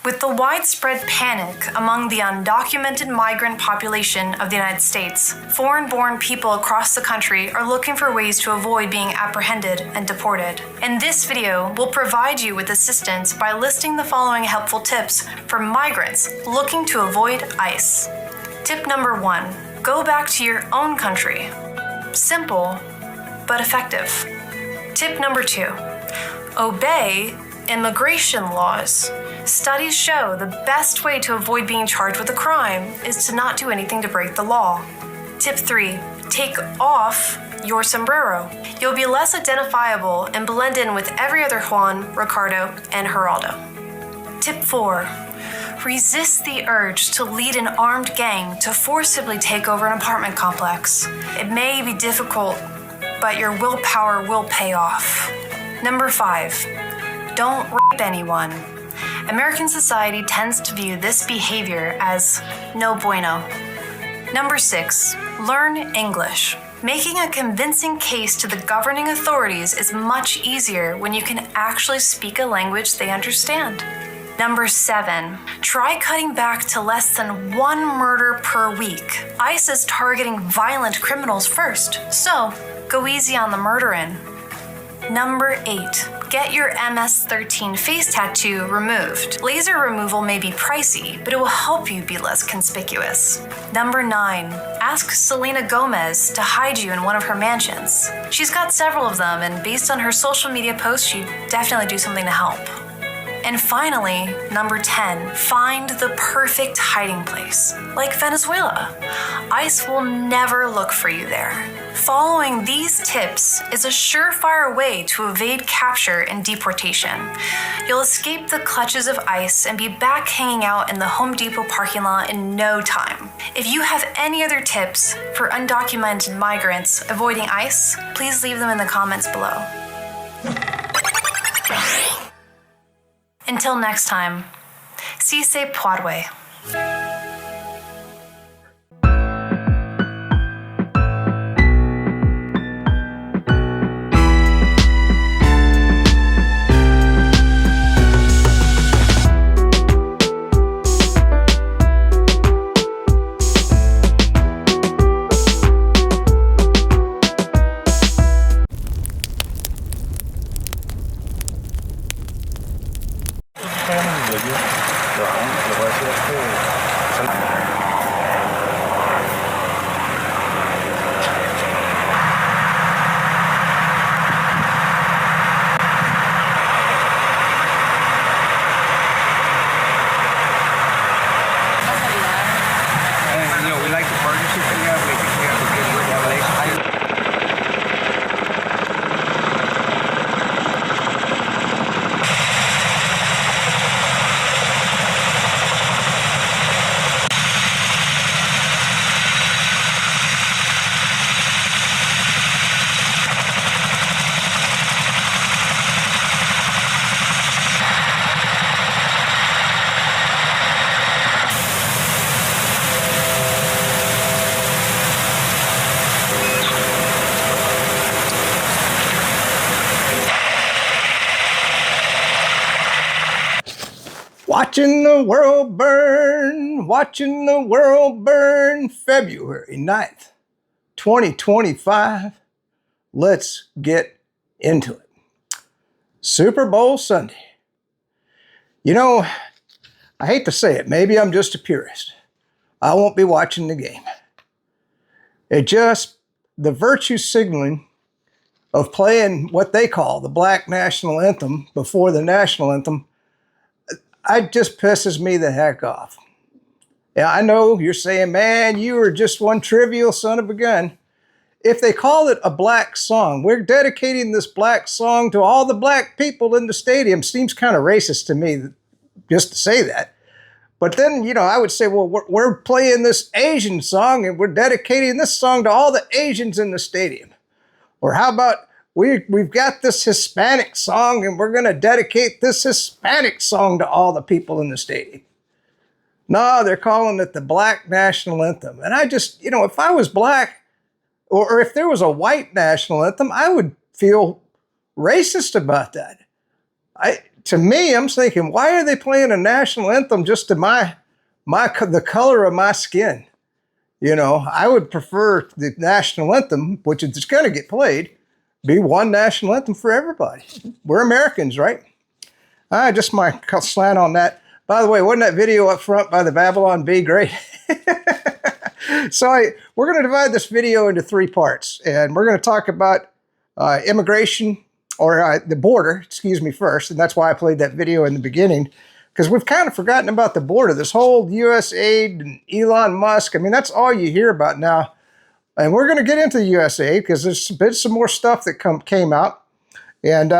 With the widespread panic among the undocumented migrant population of the United States, foreign-born people across the country are looking for ways to avoid being apprehended and deported. In this video, we'll provide you with assistance by listing the following helpful tips for migrants looking to avoid ICE. Tip number 1. Go back to your own country. Simple, but effective. Tip number 2. Obey immigration laws. Studies show the best way to avoid being charged with a crime is to not do anything to break the law. Tip 3. Take off your sombrero. You'll be less identifiable and blend in with every other Juan, Ricardo, and Geraldo. Tip 4. Resist the urge to lead an armed gang to forcibly take over an apartment complex. It may be difficult, but your willpower will pay off. Number 5. Don't rape anyone. American society tends to view this behavior as no bueno. Number 6. Learn English. Making a convincing case to the governing authorities is much easier when you can actually speak a language they understand. Number 7. Try cutting back to less than 1 murder per week. ICE is targeting violent criminals first, so go easy on the murdering. Number 8. Get your MS-13 face tattoo removed. Laser removal may be pricey, but it will help you be less conspicuous. Number 9. Ask Selena Gomez to hide you in one of her mansions. She's got several of them, and based on her social media posts, she'd definitely do something to help. And finally, number 10, find the perfect hiding place, like Venezuela. ICE will never look for you there. Following these tips is a surefire way to evade capture and deportation. You'll escape the clutches of ICE and be back hanging out in the Home Depot parking lot in no time. If you have any other tips for undocumented migrants avoiding ICE, please leave them in the comments below. Until next time, si se puede. Watching the world burn, February 9th, 2025. Let's get into it. Super Bowl Sunday. You know, I hate to say it, maybe I'm just a purist. I won't be watching the game. The virtue signaling of playing what they call the Black National Anthem before the National Anthem, it just pisses me the heck off. Yeah, I know you're saying, man, you are just one trivial son of a gun. If they call it a black song, we're dedicating this black song to all the black people in the stadium. Seems kind of racist to me just to say that. But then, you know, I would say, well, we're playing this Asian song and we're dedicating this song to all the Asians in the stadium. Or how about we've got this Hispanic song and we're going to dedicate this Hispanic song to all the people in the stadium. No, they're calling it the Black National Anthem. And I just, you know, if I was black or if there was a white national anthem, I would feel racist about that. to me, I'm thinking, why are they playing a national anthem just to the color of my skin? You know, I would prefer the national anthem, which is going to get played, be one national anthem for everybody. We're Americans, right? Just my slant on that. By the way, wasn't that video up front by the Babylon Bee great? So we're going to divide this video into 3 parts, and we're going to talk about immigration, or the border, excuse me, first, and that's why I played that video in the beginning, because we've kind of forgotten about the border. This whole USAID and Elon Musk, I mean, that's all you hear about now. And we're going to get into the USAID because there's been some more stuff that came out, and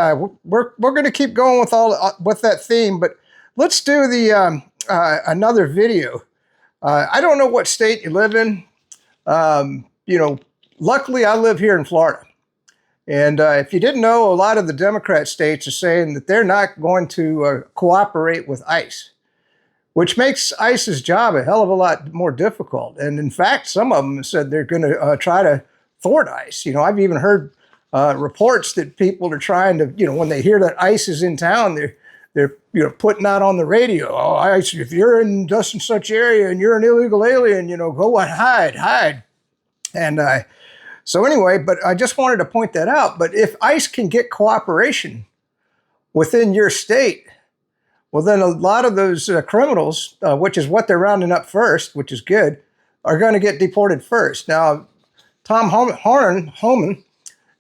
we're going to keep going with that theme. But let's do the another video. I don't know what state you live in. You know, luckily I live here in Florida. And if you didn't know, a lot of the Democrat states are saying that they're not going to cooperate with ICE, which makes ICE's job a hell of a lot more difficult. And in fact, some of them said they're going to try to thwart ICE. You know, I've even heard reports that people are trying to, you know, when they hear that ICE is in town, they're you know, putting out on the radio, oh, ICE, if you're in such and such area and you're an illegal alien, you know, go and hide. And so anyway, but I just wanted to point that out. But if ICE can get cooperation within your state, well, then a lot of those criminals, which is what they're rounding up first, which is good, are going to get deported first. Now, Tom Homan,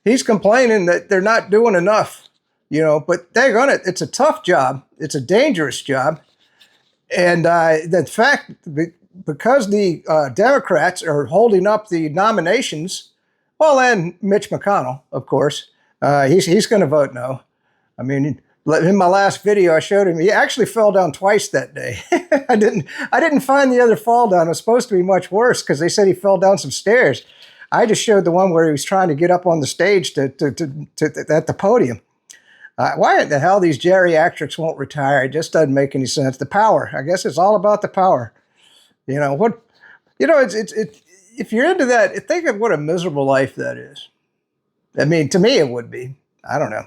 he's complaining that they're not doing enough, you know, but it's a tough job. It's a dangerous job. And the fact, because the Democrats are holding up the nominations, well, and Mitch McConnell, of course, he's going to vote no. I mean, in my last video, I showed him, he actually fell down twice that day. I didn't find the other fall down. It was supposed to be much worse because they said he fell down some stairs. I just showed the one where he was trying to get up on the stage at the podium. Why the hell these geriatrics won't retire? It just doesn't make any sense. The power. I guess it's all about the power. You know what? You know, it's if you're into that, think of what a miserable life that is. I mean, to me, it would be. I don't know.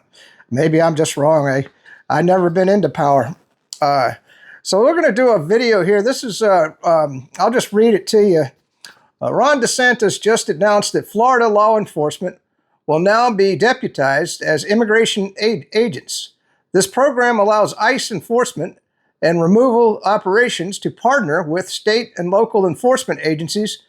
Maybe I'm just wrong. I never been into power. So we're going to do a video here. This is, I'll just read it to you. Ron DeSantis just announced that Florida law enforcement will now be deputized as immigration agents. This program allows ICE enforcement and removal operations to partner with state and local enforcement agencies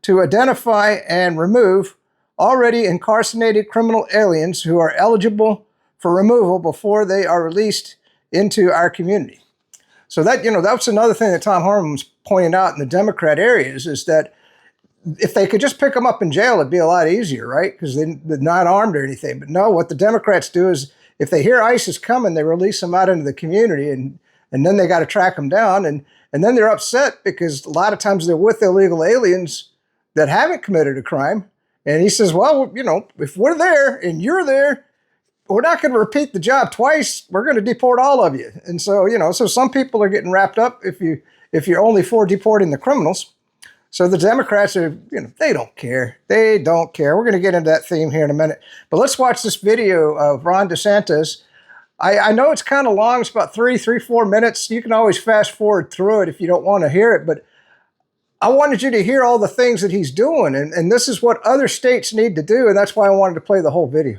to identify and remove already incarcerated criminal aliens who are eligible for removal before they are released into our community. So that, you know, that's another thing that Tom Harmon was pointing out in the Democrat areas, is that if they could just pick them up in jail, it'd be a lot easier, right? Because they're not armed or anything. But no, what the Democrats do is if they hear ICE is coming, they release them out into the community, and then they got to track them down. And then they're upset because a lot of times they're with illegal aliens that haven't committed a crime. And he says, well, you know, if we're there and you're there, we're not going to repeat the job twice. We're going to deport all of you. And so, you know, so some people are getting wrapped up if you're only for deporting the criminals. So the Democrats are, you know, they don't care. They don't care. We're going to get into that theme here in a minute. But let's watch this video of Ron DeSantis. I know it's kind of long. It's about 4 minutes. You can always fast forward through it if you don't want to hear it. But I wanted you to hear all the things that he's doing. And this is what other states need to do. And that's why I wanted to play the whole video.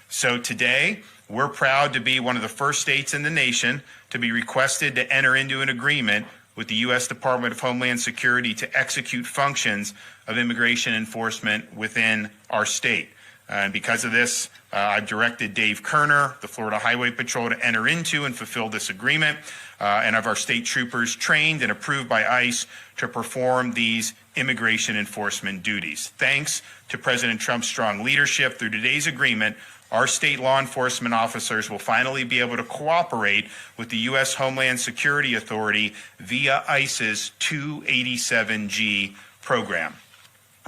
So today, we're proud to be one of the first states in the nation to be requested to enter into an agreement with the U.S. Department of Homeland Security to execute functions of immigration enforcement within our state. And because of this, I've directed Dave Kerner, the Florida Highway Patrol, to enter into and fulfill this agreement, and have our state troopers trained and approved by ICE to perform these immigration enforcement duties. Thanks to President Trump's strong leadership, through today's agreement, our state law enforcement officers will finally be able to cooperate with the U.S. Homeland Security Authority via ICE's 287G program.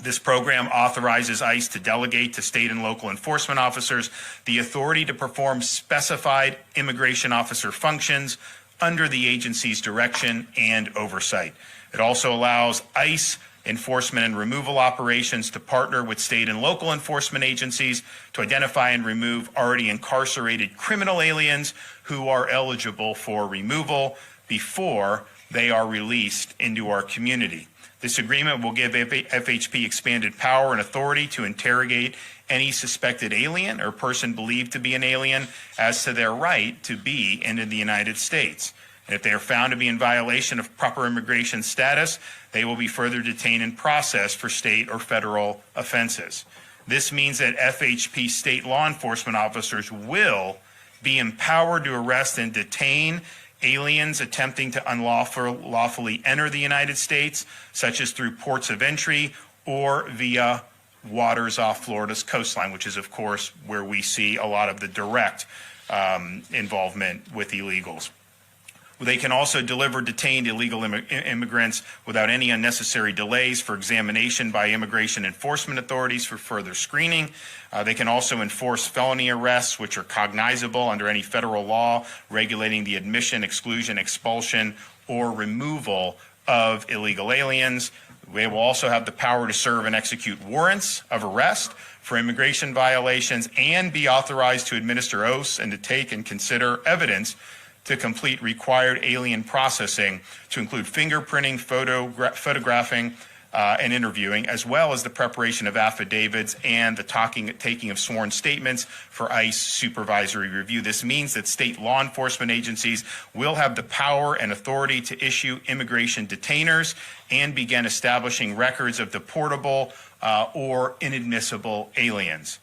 This program authorizes ICE to delegate to state and local enforcement officers the authority to perform specified immigration officer functions under the agency's direction and oversight. It also allows ICE enforcement and removal operations to partner with state and local enforcement agencies to identify and remove already incarcerated criminal aliens who are eligible for removal before they are released into our community. This agreement will give FHP expanded power and authority to interrogate any suspected alien or person believed to be an alien as to their right to be into the United States. And if they are found to be in violation of proper immigration status, they will be further detained and processed for state or federal offenses. This means that FHP state law enforcement officers will be empowered to arrest and detain aliens attempting to unlawfully enter the United States, such as through ports of entry or via waters off Florida's coastline, which is, of course, where we see a lot of the direct involvement with illegals. They can also deliver detained illegal immigrants without any unnecessary delays for examination by immigration enforcement authorities for further screening. They can also enforce felony arrests, which are cognizable under any federal law regulating the admission, exclusion, expulsion, or removal of illegal aliens. They will also have the power to serve and execute warrants of arrest for immigration violations and be authorized to administer oaths and to take and consider evidence to complete required alien processing, to include fingerprinting, photographing, and interviewing, as well as the preparation of affidavits and the taking of sworn statements for ICE supervisory review. This means that state law enforcement agencies will have the power and authority to issue immigration detainers and begin establishing records of deportable or inadmissible aliens.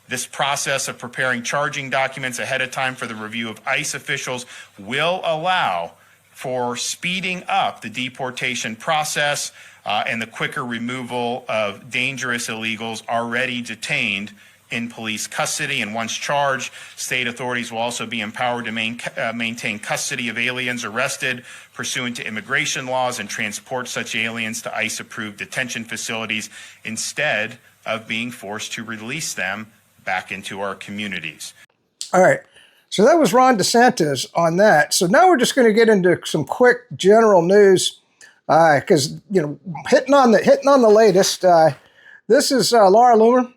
This process of preparing charging documents ahead of time for the review of ICE officials will allow for speeding up the deportation process and the quicker removal of dangerous illegals already detained in police custody. And once charged, state authorities will also be empowered to maintain custody of aliens arrested pursuant to immigration laws and transport such aliens to ICE-approved detention facilities instead of being forced to release them back into our communities. All right. So that was Ron DeSantis on that. So now we're just going to get into some quick general news because hitting on the latest. This is Laura Loomer. It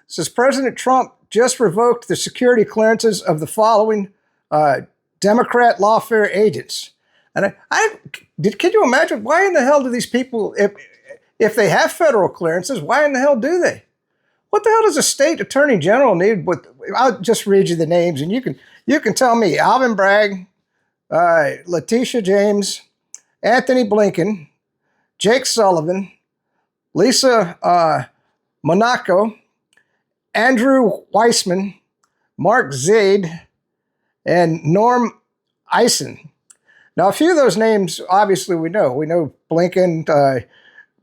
says President Trump just revoked the security clearances of the following Democrat lawfare agents. And can you imagine why in the hell do these people, if they have federal clearances, why in the hell do they? What the hell does a state attorney general need? I'll just read you the names, and you can tell me: Alvin Bragg, Letitia James, Anthony Blinken, Jake Sullivan, Lisa Monaco, Andrew Weissman, Mark Zaid, and Norm Eisen. Now, a few of those names, obviously, we know. We know Blinken,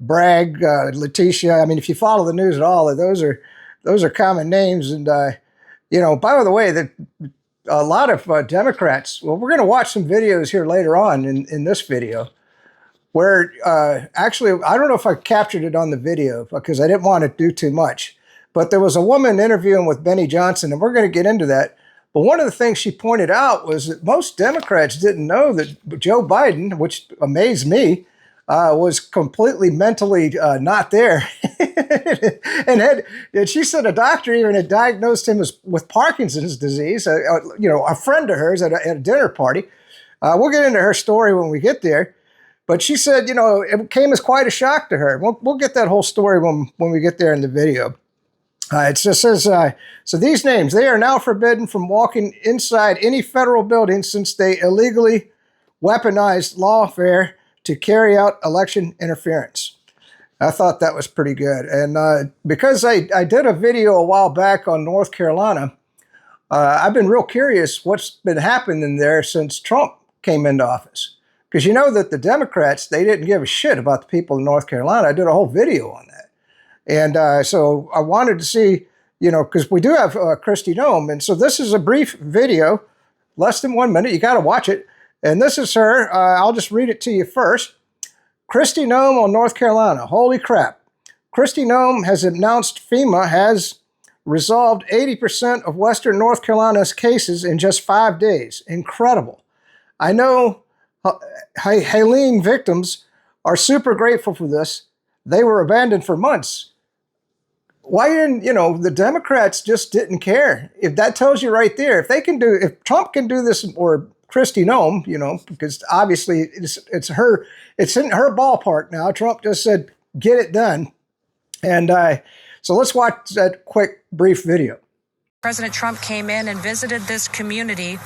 Bragg, Letitia. I mean, if you follow the news at all, those are common names. And by the way, a lot of Democrats. Well, we're going to watch some videos here later on in this video, where actually I don't know if I captured it on the video because I didn't want to do too much. But there was a woman interviewing with Benny Johnson, and we're going to get into that. But one of the things she pointed out was that most Democrats didn't know that Joe Biden, which amazed me, was completely mentally not there. and she said a doctor even had diagnosed him with Parkinson's disease, a friend of hers at a dinner party. We'll get into her story when we get there. But she said, it came as quite a shock to her. We'll get that whole story when we get there in the video. It just says, so these names, they are now forbidden from walking inside any federal building since they illegally weaponized lawfare to carry out election interference. I thought that was pretty good. And because I did a video a while back on North Carolina, I've been real curious what's been happening there since Trump came into office. Because you know that the Democrats, they didn't give a shit about the people in North Carolina. I did a whole video on that. And so I wanted to see, because we do have Kristi Noem. And so this is a brief video, less than 1 minute. You got to watch it. And this is her. I'll just read it to you first. Kristi Noem on North Carolina. Holy crap. Kristi Noem has announced FEMA has resolved 80% of Western North Carolina's cases in just 5 days. Incredible. I know Helene victims are super grateful for this. they were abandoned for months. Why didn't, the Democrats just didn't care? If that tells you right there, if Trump can do this, or Kristi Noem, because obviously it's in her ballpark now. Trump just said, get it done. And so let's watch that quick, brief video. President Trump came in and visited this community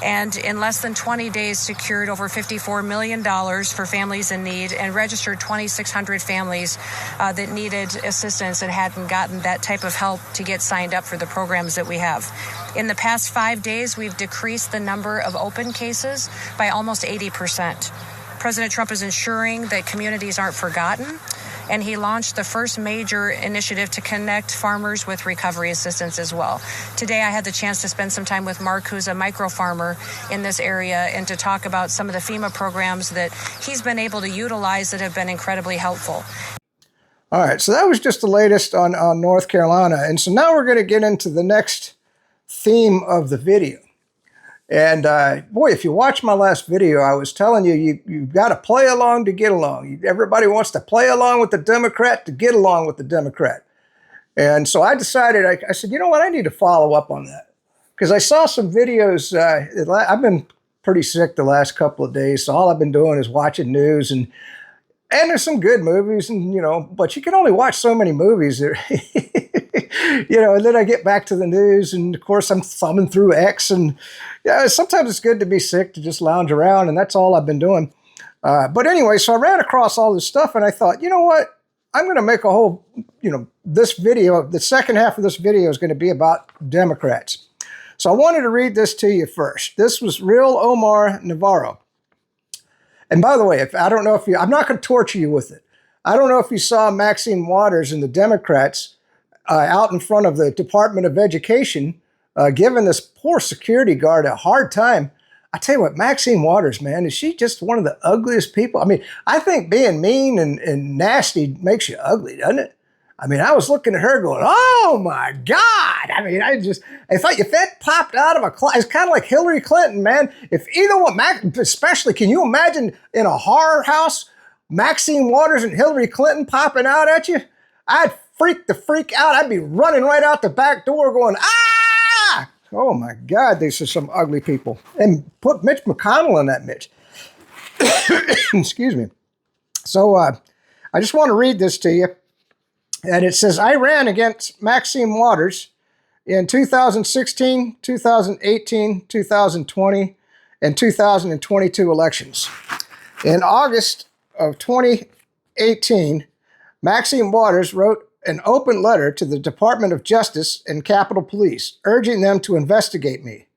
and in less than 20 days secured over $54 million for families in need and registered 2,600 families that needed assistance and hadn't gotten that type of help to get signed up for the programs that we have. In the past 5 days, we've decreased the number of open cases by almost 80%. President Trump is ensuring that communities aren't forgotten, and he launched the first major initiative to connect farmers with recovery assistance as well. Today, I had the chance to spend some time with Mark, who's a micro farmer in this area, and to talk about some of the FEMA programs that he's been able to utilize that have been incredibly helpful. All right, so that was just the latest on North Carolina. And so now we're going to get into the next theme of the video. And boy, if you watch my last video, I was telling you, you've got to play along to get along. Everybody wants to play along with the Democrat to get along with the Democrat. And so I decided, I said, you know what, I need to follow up on that. Because I saw some videos, I've been pretty sick the last couple of days, so all I've been doing is watching news, and there's some good movies, and but you can only watch so many movies. And then I get back to the news, and of course I'm thumbing through X, and sometimes it's good to be sick, to just lounge around, and that's all I've been doing. But anyway, so I ran across all this stuff, and I thought, you know what? I'm going to make a whole, this video, the second half of this video is going to be about Democrats. So I wanted to read this to you first. This was Real Omar Navarro. And by the way, I'm not going to torture you with it. I don't know if you saw Maxine Waters and the Democrats out in front of the Department of Education, giving this poor security guard a hard time. I tell you what, Maxine Waters, man, is she just one of the ugliest people? I mean, I think being mean and nasty makes you ugly, doesn't it? I mean, I was looking at her going, oh my God. I mean, if that popped out of a class, it's kind of like Hillary Clinton, man. If either one, especially, can you imagine in a horror house, Maxine Waters and Hillary Clinton popping out at you? I'd freak out. I'd be running right out the back door going, ah! Oh my God, these are some ugly people. And put Mitch McConnell in that Mitch. Excuse me. So I just want to read this to you. And it says, I ran against Maxine Waters in 2016, 2018, 2020, and 2022 elections. In August of 2018, Maxine Waters wrote an open letter to the Department of Justice and Capitol Police, urging them to investigate me.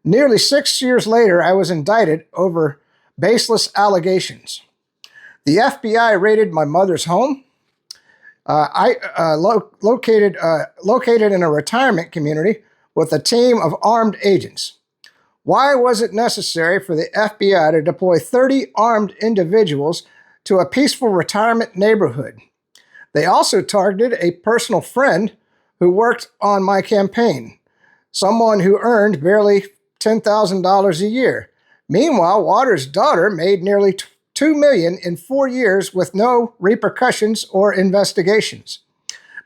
Nearly 6 years later, I was indicted over baseless allegations. The FBI raided my mother's home. Located in a retirement community with a team of armed agents. Why was it necessary for the FBI to deploy 30 armed individuals to a peaceful retirement neighborhood? They also targeted a personal friend who worked on my campaign, someone who earned barely $10,000 a year. Meanwhile, Waters' daughter made nearly $2 million in 4 years with no repercussions or investigations.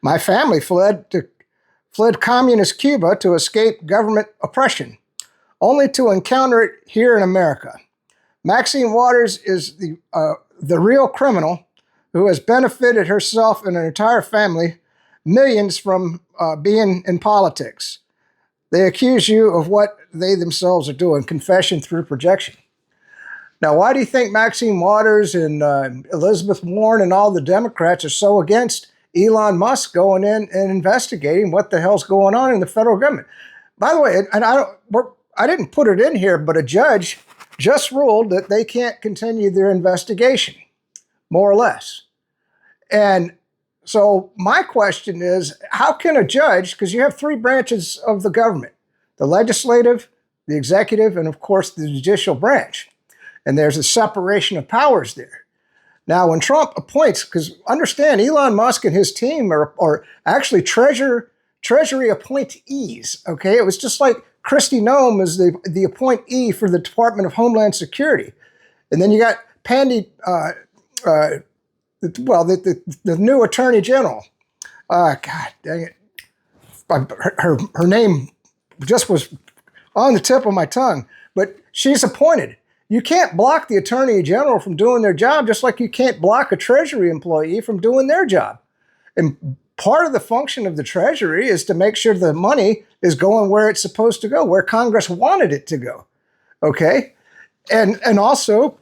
My family fled communist Cuba to escape government oppression, only to encounter it here in America. Maxine Waters is the real criminal who has benefited herself and her entire family millions from being in politics. They accuse you of what they themselves are doing, confession through projection. Now, why do you think Maxine Waters and Elizabeth Warren and all the Democrats are so against Elon Musk going in and investigating what the hell's going on in the federal government? By the way, and I didn't put it in here, but a judge just ruled that they can't continue their investigation, more or less. And so my question is, how can a judge, because you have three branches of the government, the legislative, the executive, and of course the judicial branch. And there's a separation of powers there. Now, when Trump appoints, because understand, Elon Musk and his team are actually Treasury appointees, okay? It was just like Kristi Noem is the appointee for the Department of Homeland Security. And then you got the new attorney general. God dang it. Her name just was on the tip of my tongue, but she's appointed. You can't block the attorney general from doing their job, just like you can't block a Treasury employee from doing their job. And part of the function of the Treasury is to make sure the money is going where it's supposed to go, where Congress wanted it to go. Okay? And also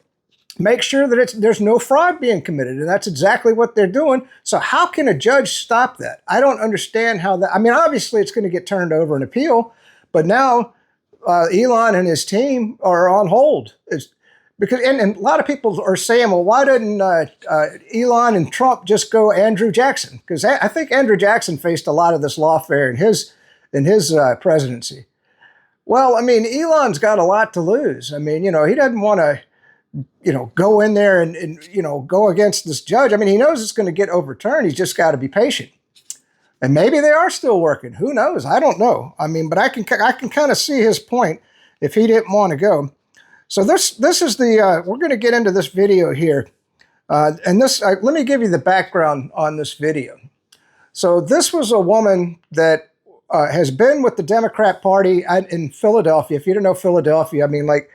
make sure that there's no fraud being committed. And that's exactly what they're doing. So how can a judge stop that? I don't understand how that, I mean, obviously it's going to get turned over in appeal, but now Elon and his team are on hold. Because a lot of people are saying, well, why didn't Elon and Trump just go Andrew Jackson? Because I think Andrew Jackson faced a lot of this lawfare in his presidency. Well, I mean, Elon's got a lot to lose. I mean, he doesn't want to, go in there and go against this judge. I mean, he knows it's going to get overturned. He's just got to be patient. And maybe they are still working. Who knows? I don't know. I mean, but I can kind of see his point if he didn't want to go. So this is we're going to get into this video here. And let me give you the background on this video. So this was a woman that has been with the Democrat Party in Philadelphia. If you don't know Philadelphia, I mean, like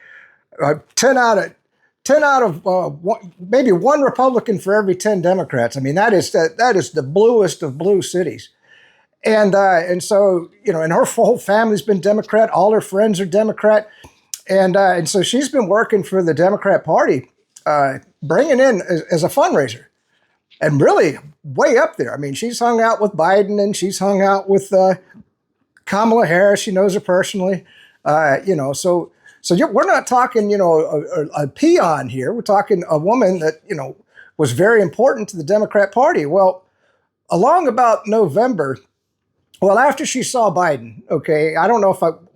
10 out of maybe one Republican for every 10 Democrats. I mean, that is the bluest of blue cities. And so, and her whole family's been Democrat. All her friends are Democrat. And so she's been working for the Democrat Party, bringing in as a fundraiser, and really way up there. I mean, she's hung out with Biden and she's hung out with Kamala Harris. She knows her personally, So we're not talking, a peon here. We're talking a woman that, was very important to the Democrat Party. Well, along about November, after she saw Biden, okay, I don't know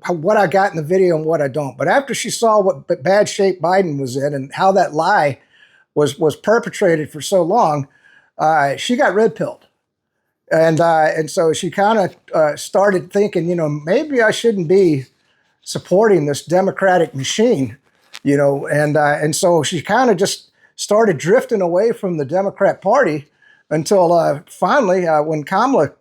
what I got in the video and what I don't, but after she saw what bad shape Biden was in and how that lie was perpetrated for so long, she got red-pilled. And so she kind of started thinking, maybe I shouldn't be supporting this Democratic machine, and so she kind of just started drifting away from the Democrat Party until finally, when Kamala,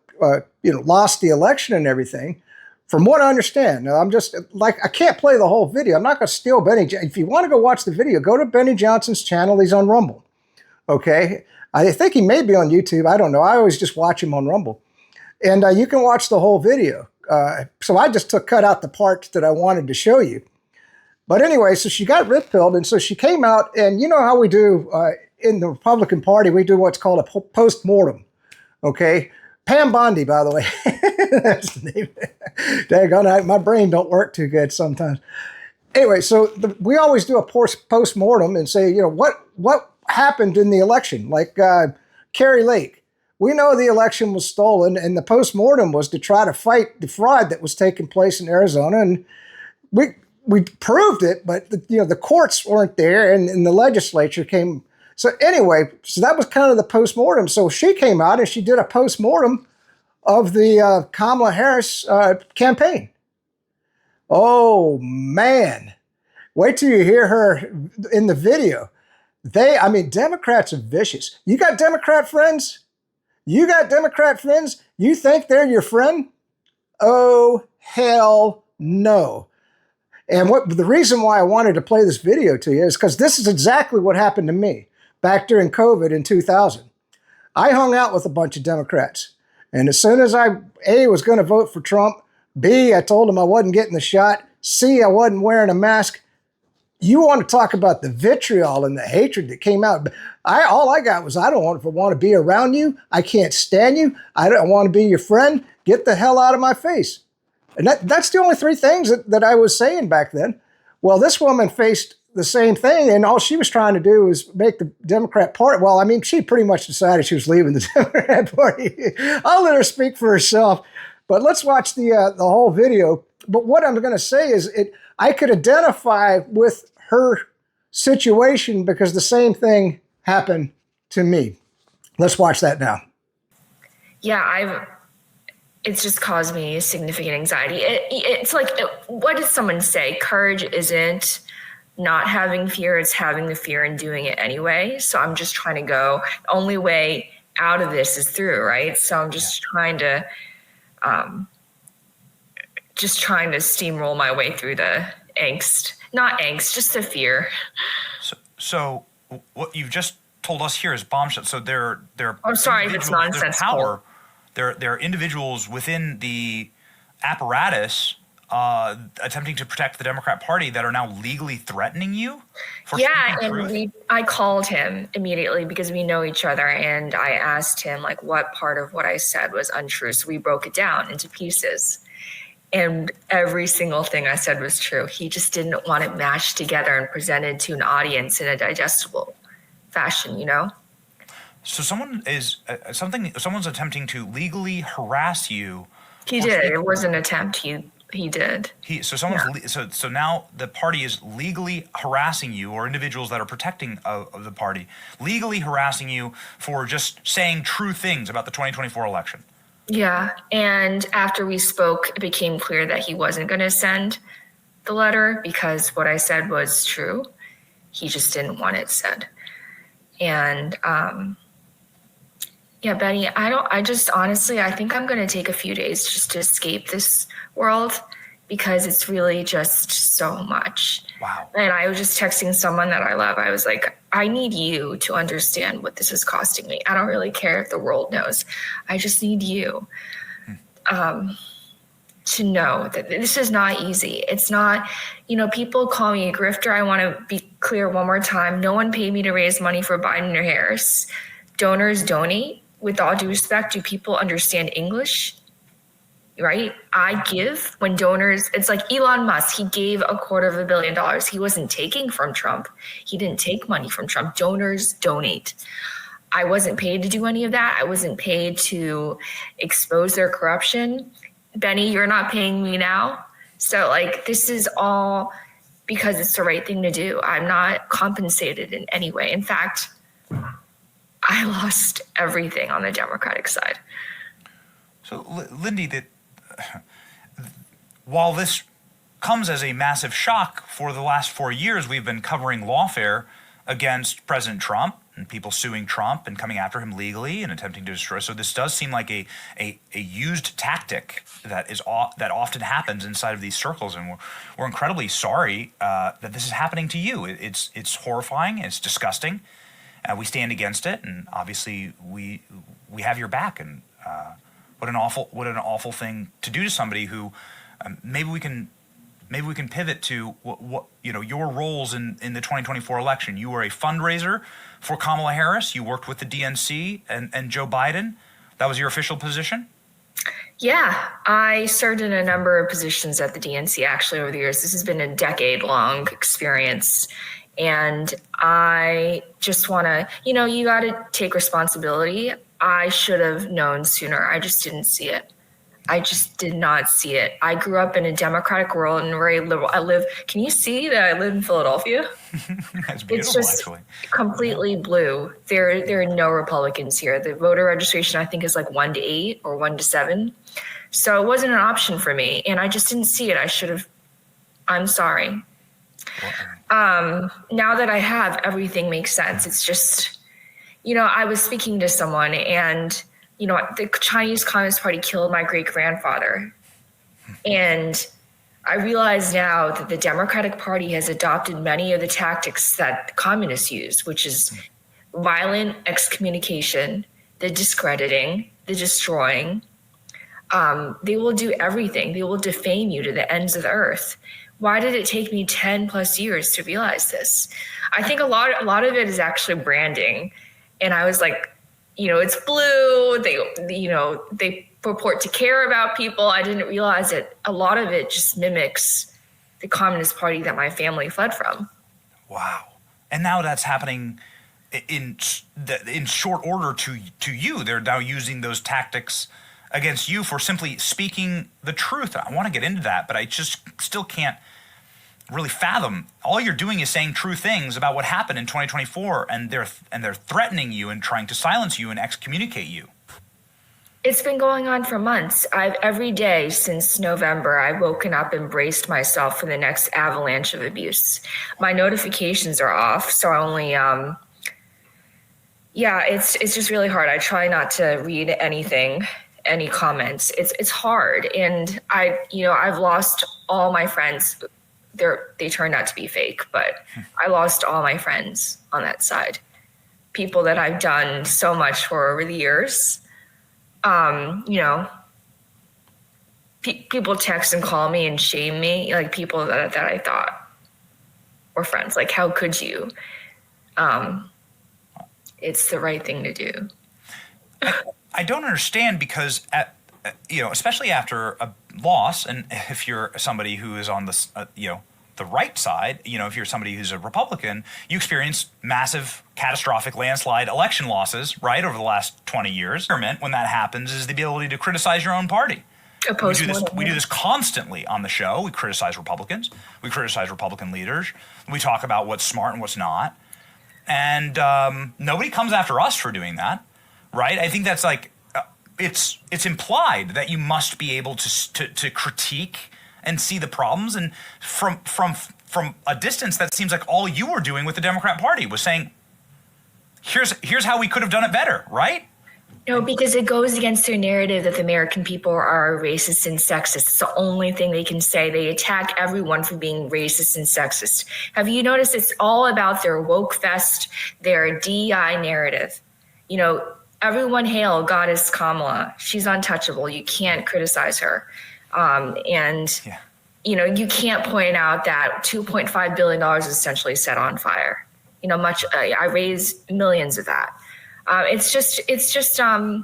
lost the election and everything. From what I understand, now I'm just I can't play the whole video. I'm not going to steal Benny. If you want to go watch the video, go to Benny Johnson's channel. He's on Rumble. Okay, I think he may be on YouTube. I don't know. I always just watch him on Rumble, and you can watch the whole video. So I just cut out the parts that I wanted to show you. But anyway, so she got red-pilled, and so she came out, and you know how we do in the Republican Party, we do what's called a post-mortem, okay? Pam Bondi, by the way. That's the name. Daggone, my brain don't work too good sometimes. Anyway, so we always do a post-mortem and say, what happened in the election? Like Carrie Lake. We know the election was stolen, and the post-mortem was to try to fight the fraud that was taking place in Arizona. And we proved it, but the courts weren't there, and the legislature came. So anyway, so that was kind of the post-mortem. So she came out and she did a post-mortem of the Kamala Harris campaign. Oh man, wait till you hear her in the video. Democrats are vicious. You got Democrat friends? You got Democrat friends? You think they're your friend? Oh, hell no. And the reason why I wanted to play this video to you is because this is exactly what happened to me back during COVID in 2000. I hung out with a bunch of Democrats. And as soon as I, A, was going to vote for Trump, B, I told them I wasn't getting the shot, C, I wasn't wearing a mask. You want to talk about the vitriol and the hatred that came out. All I got was, I don't want to be around you. I can't stand you. I don't want to be your friend. Get the hell out of my face. And that's the only three things that I was saying back then. Well, this woman faced the same thing, and all she was trying to do was make the Democrat Party. Well, I mean, she pretty much decided she was leaving the Democrat Party. I'll let her speak for herself. But let's watch the whole video. But what I'm going to say is, I could identify with her situation because the same thing happened to me. Let's watch that now. Yeah, it's just caused me significant anxiety. It's like, what does someone say? Courage isn't not having fear, it's having the fear and doing it anyway. So I'm just trying to go, the only way out of this is through, right? So I'm just trying to steamroll my way through the angst. Not angst, just the fear. So what you've just told us here is bombshell. So they're I'm sorry if it's nonsensical. Power. There are individuals within the apparatus attempting to protect the Democrat Party that are now legally threatening you for speaking truth? I called him immediately because we know each other, and I asked him like what part of what I said was untrue. So we broke it down into pieces, and every single thing I said was true. He just didn't want it mashed together and presented to an audience in a digestible fashion, you know? So someone's attempting to legally harass you. He did. It was an attempt. He did. So now the party is legally harassing you, or individuals that are protecting of the party, legally harassing you for just saying true things about the 2024 election. Yeah. And after we spoke, it became clear that he wasn't going to send the letter because what I said was true. He just didn't want it said. And, yeah, Benny, I think I'm going to take a few days just to escape this world because it's really just so much. Wow. And I was just texting someone that I love. I was like, I need you to understand what this is costing me. I don't really care if the world knows. I just need you to know that this is not easy. It's not, people call me a grifter. I want to be clear one more time. No one paid me to raise money for Biden or Harris. Donors donate. With all due respect, do people understand English? Right? I give when donors, it's like Elon Musk, he gave $250 million. He wasn't taking from Trump. He didn't take money from Trump. Donors donate. I wasn't paid to do any of that. I wasn't paid to expose their corruption. Benny, you're not paying me now. So this is all because it's the right thing to do. I'm not compensated in any way. In fact, I lost everything on the Democratic side. So, Lindy, while this comes as a massive shock, for the last 4 years, we've been covering lawfare against President Trump and people suing Trump and coming after him legally and attempting to destroy. So this does seem like a used tactic that often happens inside of these circles, and we're incredibly sorry that this is happening to you. It's horrifying. It's disgusting. We stand against it, and obviously we have your back. And what an awful thing to do to somebody who maybe we can pivot to what your roles in the 2024 election. You were a fundraiser for Kamala Harris. You worked with the DNC and Joe Biden. That was your official position? Yeah, I served in a number of positions at the DNC actually over the years. This has been a decade-long experience. And I just want to, you got to take responsibility. I should have known sooner. I just didn't see it. I just did not see it. I grew up in a democratic world and very liberal. Can you see that I live in Philadelphia? That's beautiful, it's just actually. Completely blue. There are no Republicans here. The voter registration, I think, is 1 to 8 or 1 to 7. So it wasn't an option for me. And I just didn't see it. I should have. I'm sorry. Now that I have, everything makes sense. It's just, I was speaking to someone and, the Chinese Communist Party killed my great-grandfather. And I realize now that the Democratic Party has adopted many of the tactics that the communists use, which is violent excommunication, the discrediting, the destroying. They will do everything. They will defame you to the ends of the earth. Why did it take me 10 plus years to realize this? I think a lot of it is actually branding. And I was like, it's blue. They purport to care about people. I didn't realize that a lot of it just mimics the Communist Party that my family fled from. Wow. And now that's happening in short order to you. They're now using those tactics against you for simply speaking the truth. I want to get into that, but I just still can't really fathom. All you're doing is saying true things about what happened in 2024, and they're threatening you and trying to silence you and excommunicate you. It's been going on for months. Every day since November, I've woken up and braced myself for the next avalanche of abuse. My notifications are off, so I only, it's just really hard. I try not to read anything, any comments. It's hard, and I've lost all my friends. They turned out to be fake, but I lost all my friends on that side. People that I've done so much for over the years. People text and call me and shame me, like people that I thought were friends. Like, how could you? It's the right thing to do. I don't understand because, especially after a loss, and if you're somebody who is on the right side, if you're somebody who's a Republican, you experience massive, catastrophic landslide election losses, right, over the last 20 years. When that happens is the ability to criticize your own party. We do this constantly on the show. We criticize Republicans. We criticize Republican leaders. We talk about what's smart and what's not. And nobody comes after us for doing that, right? I think that's like, it's implied that you must be able to critique and see the problems. And from a distance, that seems like all you were doing with the Democrat Party was saying, here's how we could have done it better, right? No, because it goes against their narrative that the American people are racist and sexist. It's the only thing they can say. They attack everyone for being racist and sexist. Have you noticed it's all about their woke fest, their DEI narrative? Everyone hail Goddess Kamala. She's untouchable. You can't criticize her. You can't point out that $2.5 billion is essentially set on fire. I raised millions of that. It's just I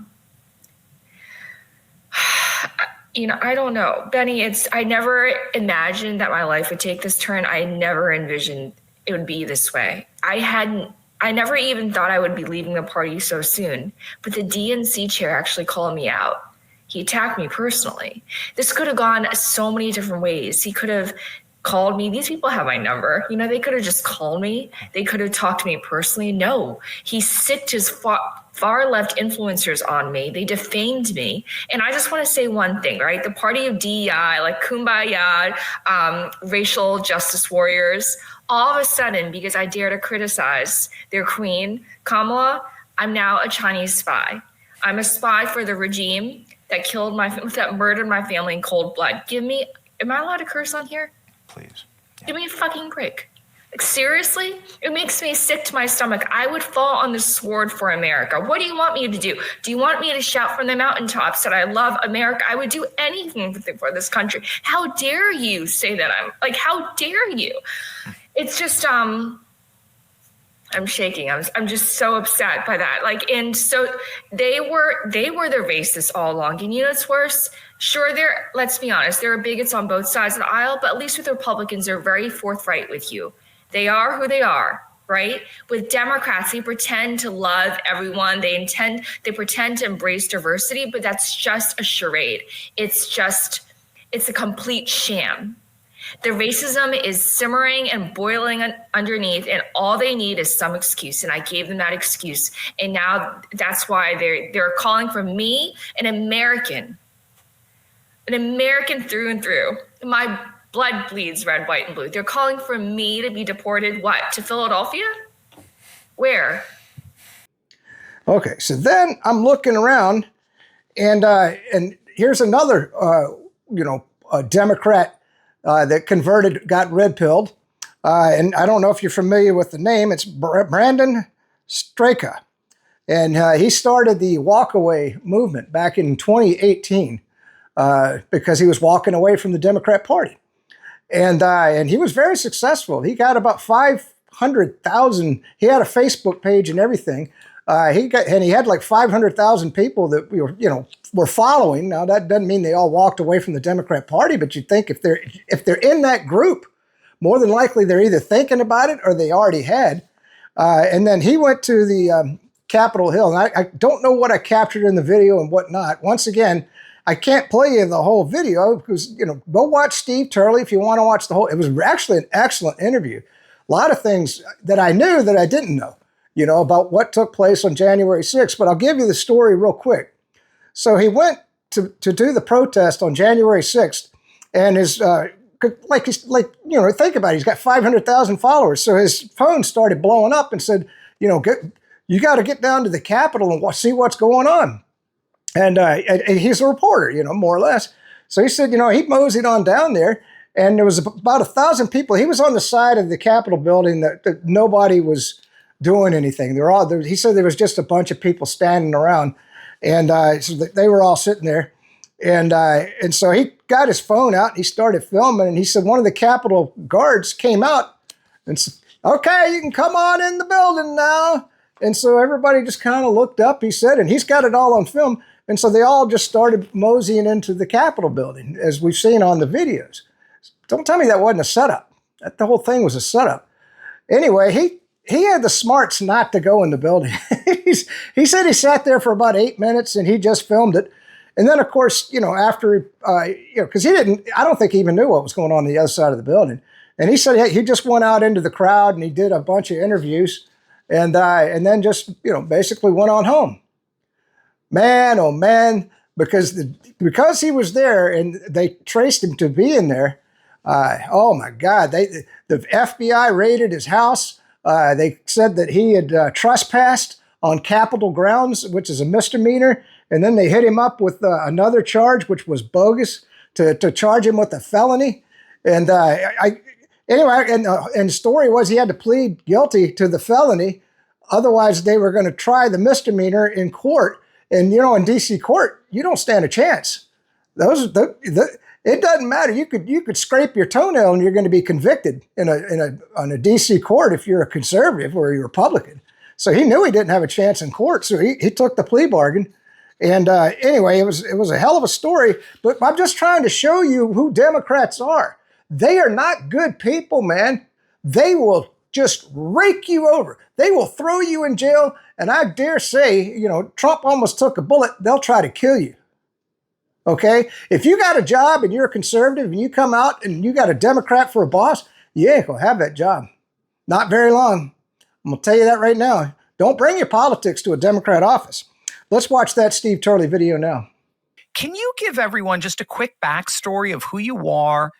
don't know, Benny, I never imagined that my life would take this turn. I never envisioned it would be this way. I never even thought I would be leaving the party so soon, but the DNC chair actually called me out. He attacked me personally. This could have gone so many different ways. He could have called me. These people have my number. They could have just called me. They could have talked to me personally. No, he sicked his far left influencers on me. They defamed me. And I just want to say one thing, right? The party of DEI, like Kumbaya, racial justice warriors, all of a sudden, because I dare to criticize their queen, Kamala, I'm now a Chinese spy. I'm a spy for the regime that murdered my family in cold blood. Am I allowed to curse on here? Please. Yeah. Give me a fucking break. Like, seriously? It makes me sick to my stomach. I would fall on the sword for America. What do you want me to do? Do you want me to shout from the mountaintops that I love America? I would do anything for this country. How dare you say that? How dare you? It's just, I'm shaking. I'm just so upset by that. And so they were the racists all along. And what's worse? Sure, let's be honest, there are bigots on both sides of the aisle, but at least with Republicans, they're very forthright with you. They are who they are, right? With Democrats, they pretend to love everyone. They pretend to embrace diversity, but that's just a charade. It's a complete sham. The racism is simmering and boiling underneath, and all they need is some excuse. And I gave them that excuse. And now that's why they're calling for me, an American through and through. My blood bleeds red, white, and blue. They're calling for me to be deported, what, to Philadelphia? Where? Okay, so then I'm looking around, and here's another, a Democrat that converted, got red-pilled. And I don't know if you're familiar with the name. It's Brandon Straka. And he started the walkaway movement back in 2018 because he was walking away from the Democrat Party. And he was very successful. He got about 500,000. He had a Facebook page and everything. He had like 500,000 people that were following. Now that doesn't mean they all walked away from the Democrat Party, but you'd think if they're in that group, more than likely they're either thinking about it or they already had. And then he went to the Capitol Hill, and I don't know what I captured in the video and whatnot. Once again, I can't play you the whole video because, go watch Steve Turley if you want to watch the whole. It was actually an excellent interview. A lot of things that I knew that I didn't know, about what took place on January 6th. But I'll give you the story real quick. So he went to do the protest on January 6th, and his think about it, he's got 500,000 followers. So his phone started blowing up and said, you got to get down to the Capitol and see what's going on. And he's a reporter, more or less. So he said, he moseyed on down there, and there was about 1,000 people. He was on the side of the Capitol building that nobody was doing anything. He said there was just a bunch of people standing around, and so they were all sitting there. And so he got his phone out and he started filming. And he said one of the Capitol guards came out and said, "Okay, you can come on in the building now." And so everybody just kind of looked up, he said, and he's got it all on film. And so they all just started moseying into the Capitol building, as we've seen on the videos. Don't tell me that wasn't a setup. The whole thing was a setup. Anyway, he had the smarts not to go in the building. He said he sat there for about 8 minutes and he just filmed it. And then, of course, after, because I don't think he even knew what was going on the other side of the building. And he said he just went out into the crowd and he did a bunch of interviews and then just, basically went on home. Man, oh man, because he was there and they traced him to being there. Oh my God, the FBI raided his house. They said that he had trespassed on Capitol grounds, which is a misdemeanor. And then they hit him up with another charge, which was bogus, to charge him with a felony. And anyway, and the story was he had to plead guilty to the felony. Otherwise, they were going to try the misdemeanor in court. And, in D.C. court, you don't stand a chance. It doesn't matter. You could scrape your toenail and you're going to be convicted on a D.C. court if you're a conservative or a Republican. So he knew he didn't have a chance in court. So he took the plea bargain. And anyway, it was a hell of a story. But I'm just trying to show you who Democrats are. They are not good people, man. They will just rake you over. They will throw you in jail. And I dare say, Trump almost took a bullet. They'll try to kill you. Okay? If you got a job and you're a conservative and you come out and you got a Democrat for a boss, you ain't going to have that job. Not very long. I'm going to tell you that right now. Don't bring your politics to a Democrat office. Let's watch that Steve Turley video now. Can you give everyone just a quick backstory of who you are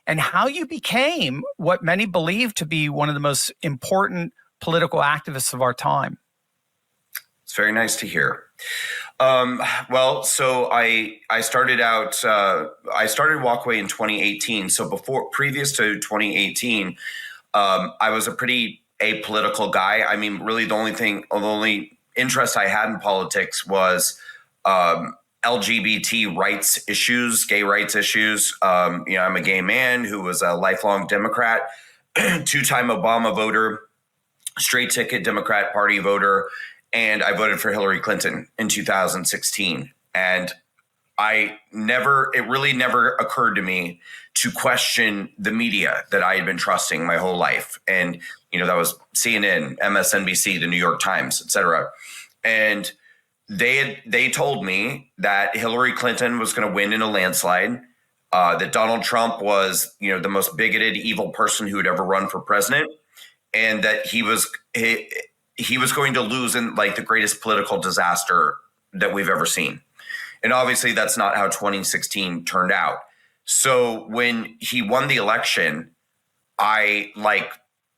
and how you became what many believe to be one of the most important political activists of our time? It's very nice to hear. So I started Walkway in 2018. So previous to 2018, I was a pretty apolitical guy. I mean, really the only interest I had in politics was LGBT rights issues, gay rights issues. I'm a gay man who was a lifelong Democrat, two-time Obama voter, straight ticket Democrat Party voter, and I voted for Hillary Clinton in 2016. And it really never occurred to me to question the media that I had been trusting my whole life. And, that was CNN, MSNBC, the New York Times, et cetera. And they told me that Hillary Clinton was going to win in a landslide, that Donald Trump was, the most bigoted, evil person who had ever run for president, and that he was going to lose in like the greatest political disaster that we've ever seen. And obviously that's not how 2016 turned out. So when he won the election, I, like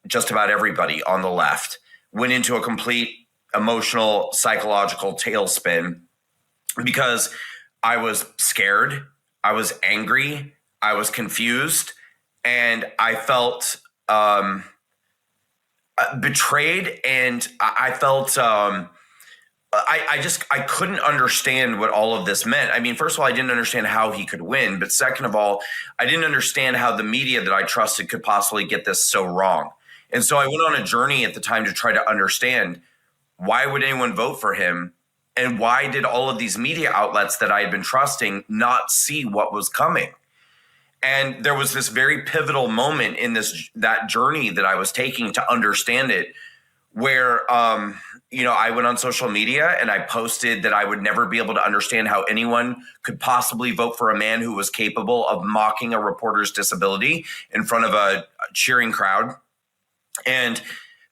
just about everybody on the left, went into a complete emotional, psychological tailspin because I was scared, I was angry, I was confused, and I felt betrayed, and I felt I couldn't understand what all of this meant. I mean, first of all, I didn't understand how he could win, but second of all, I didn't understand how the media that I trusted could possibly get this so wrong. And so I went on a journey at the time to try to understand, why would anyone vote for him? And why did all of these media outlets that I had been trusting not see what was coming? And there was this very pivotal moment in that journey that I was taking to understand it, where I went on social media and I posted that I would never be able to understand how anyone could possibly vote for a man who was capable of mocking a reporter's disability in front of a cheering crowd. And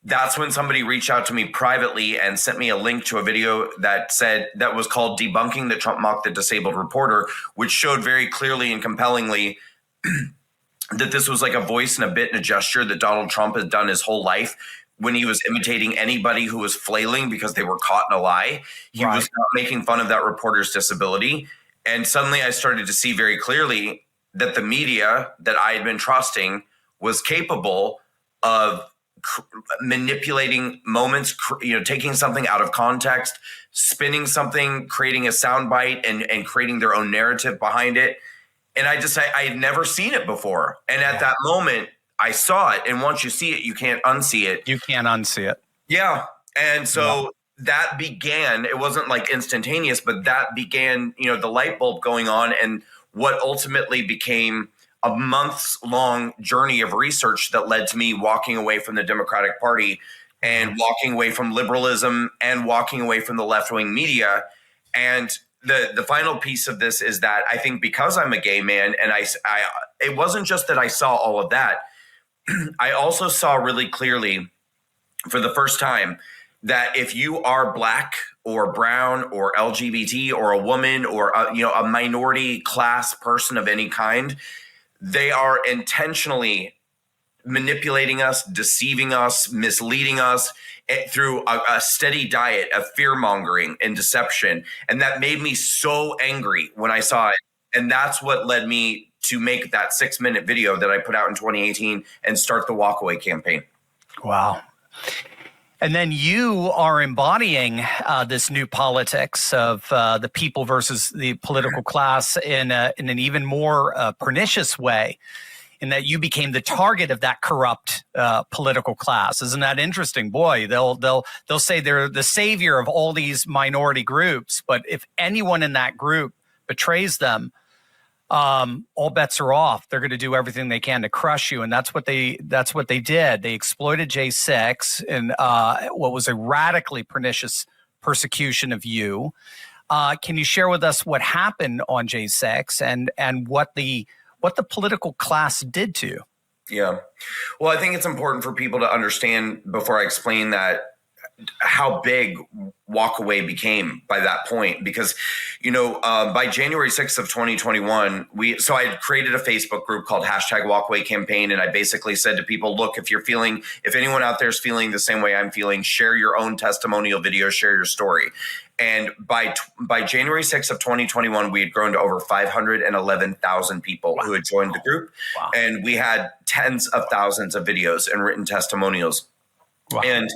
that's when somebody reached out to me privately and sent me a link to a video that was called Debunking the Trump Mocked the Disabled Reporter, which showed very clearly and compellingly that this was like a voice and a bit and a gesture that Donald Trump has done his whole life when he was imitating anybody who was flailing because they were caught in a lie. He was not making fun of that reporter's disability. And suddenly I started to see very clearly that the media that I had been trusting was capable of manipulating moments, taking something out of context, spinning something, creating a soundbite, and creating their own narrative behind it. And I had never seen it before. And at that moment, I saw it. And once you see it, you can't unsee it. You can't unsee it. Yeah. And so that began, it wasn't like instantaneous, but that began, the light bulb going on, and what ultimately became a months-long journey of research that led to me walking away from the Democratic Party and walking away from liberalism and walking away from the left-wing media. And the final piece of this is that I think because I'm a gay man, and it wasn't just that I saw all of that. I also saw really clearly for the first time that if you are Black or brown or LGBT or a woman or a minority class person of any kind, they are intentionally manipulating us, deceiving us, misleading us through a steady diet of fear-mongering and deception. And that made me so angry when I saw it. And that's what led me to make that 6-minute video that I put out in 2018 and start the Walkaway campaign. Wow. And then you are embodying this new politics of the people versus the political class in an even more pernicious way, in that you became the target of that corrupt political class. Isn't that interesting? Boy, they'll say they're the savior of all these minority groups, but if anyone in that group betrays them, all bets are off. They're going to do everything they can to crush you, and that's what they did. They exploited J6 in what was a radically pernicious persecution of you. Can you share with us what happened on J6 and what the political class did to you? Yeah, well, I think it's important for people to understand before I explain that how big Walkaway became by that point, because by January 6th of 2021, I had created a Facebook group called #Walkaway Campaign, and I basically said to people, look, if anyone out there is feeling the same way I'm feeling, share your own testimonial video, share your story. And by January 6th of 2021, we had grown to over 511,000 people who had joined the group, and we had tens of thousands of videos and written testimonials. Wow. And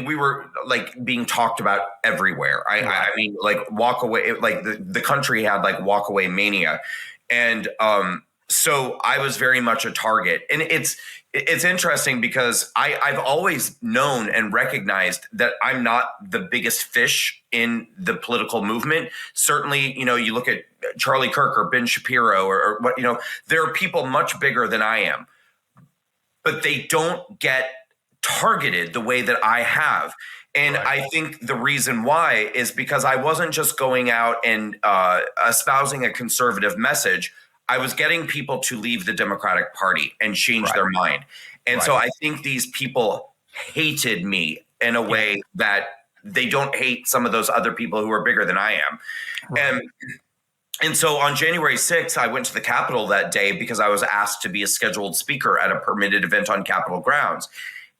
we were like being talked about everywhere. I mean, like Walkaway, like the country had like Walkaway mania. And so I was very much a target. And it's interesting because I've always known and recognized that I'm not the biggest fish in the political movement. Certainly, you look at Charlie Kirk or Ben Shapiro or what, there are people much bigger than I am, but they don't get targeted the way that I have. And I think the reason why is because I wasn't just going out and espousing a conservative message. I was getting people to leave the Democratic Party and change their mind. And so I think these people hated me in a way that they don't hate some of those other people who are bigger than I am. And so on January 6th, I went to the Capitol that day because I was asked to be a scheduled speaker at a permitted event on Capitol grounds.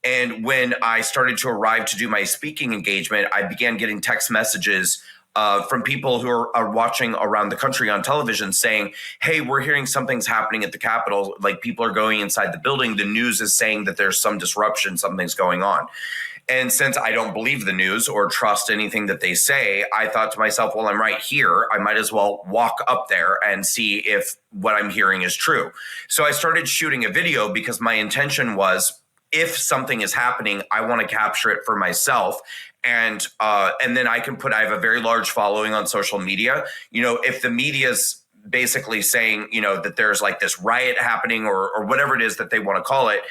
And when I started to arrive to do my speaking engagement, I began getting text messages from people who are watching around the country on television saying, hey, we're hearing something's happening at the Capitol. Like people are going inside the building. The news is saying that there's some disruption, something's going on. And since I don't believe the news or trust anything that they say, I thought to myself, well, I'm right here. I might as well walk up there and see if what I'm hearing is true. So I started shooting a video because my intention was, if something is happening, I want to capture it for myself. And then I have a very large following on social media. If the media's basically saying, that there's like this riot happening or whatever it is that they want to call it,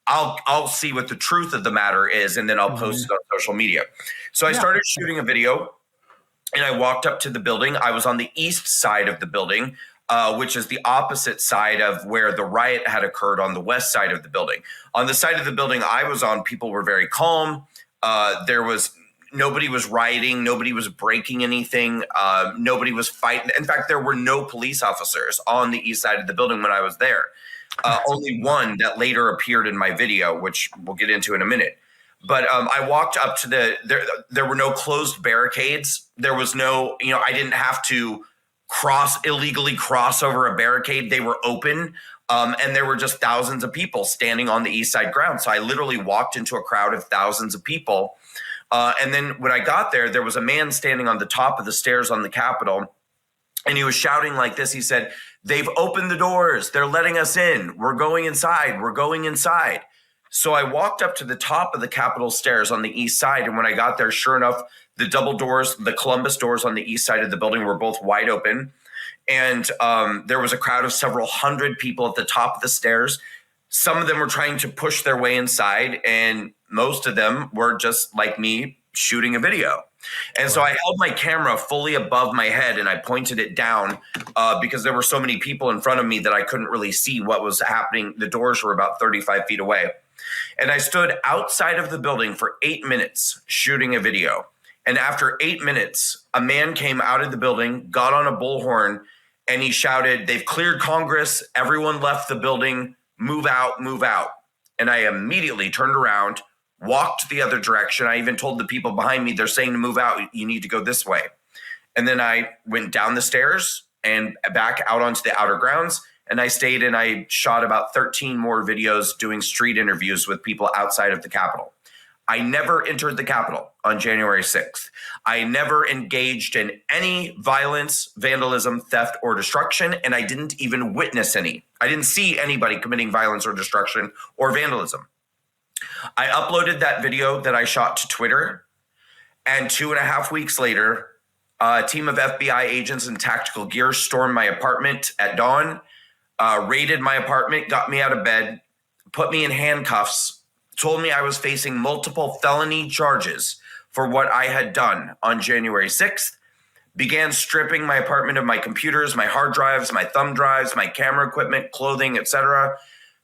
I'll see what the truth of the matter is, and then I'll post it on social media. So I started shooting a video, and I walked up to the building. I was on the east side of the building. which is the opposite side of where the riot had occurred on the west side of the building. On the side of the building I was on, people were very calm. Nobody was rioting. Nobody was breaking anything. Nobody was fighting. In fact, there were no police officers on the east side of the building when I was there. Only one that later appeared in my video, which we'll get into in a minute. But I walked up to there were no closed barricades. There was no, I didn't have to illegally cross over a barricade. They were open. And there were just thousands of people standing on the east side ground. So I literally walked into a crowd of thousands of people. And then when I got there, there was a man standing on the top of the stairs on the Capitol. And he was shouting like this. He said, "They've opened the doors. They're letting us in. We're going inside. We're going inside." So I walked up to the top of the Capitol stairs on the east side. And when I got there, sure enough, the double doors, the Columbus doors on the east side of the building were both wide open. And there was a crowd of several hundred people at the top of the stairs. Some of them were trying to push their way inside, and most of them were just like me shooting a video. And so I held my camera fully above my head and I pointed it down because there were so many people in front of me that I couldn't really see what was happening. The doors were about 35 feet away. And I stood outside of the building for 8 minutes shooting a video. And after 8 minutes, a man came out of the building, got on a bullhorn, and he shouted, "They've cleared Congress. Everyone left the building. Move out, move out." And I immediately turned around, walked the other direction. I even told the people behind me, they're saying to move out. You need to go this way. And then I went down the stairs and back out onto the outer grounds. And I stayed and I shot about 13 more videos doing street interviews with people outside of the Capitol. I never entered the Capitol on January 6th. I never engaged in any violence, vandalism, theft, or destruction, and I didn't even witness any. I didn't see anybody committing violence or destruction or vandalism. I uploaded that video that I shot to Twitter, and 2.5 weeks later, a team of FBI agents in tactical gear stormed my apartment at dawn, raided my apartment, got me out of bed, put me in handcuffs, told me I was facing multiple felony charges for what I had done on January 6th, began stripping my apartment of my computers, my hard drives, my thumb drives, my camera equipment, clothing, etc.,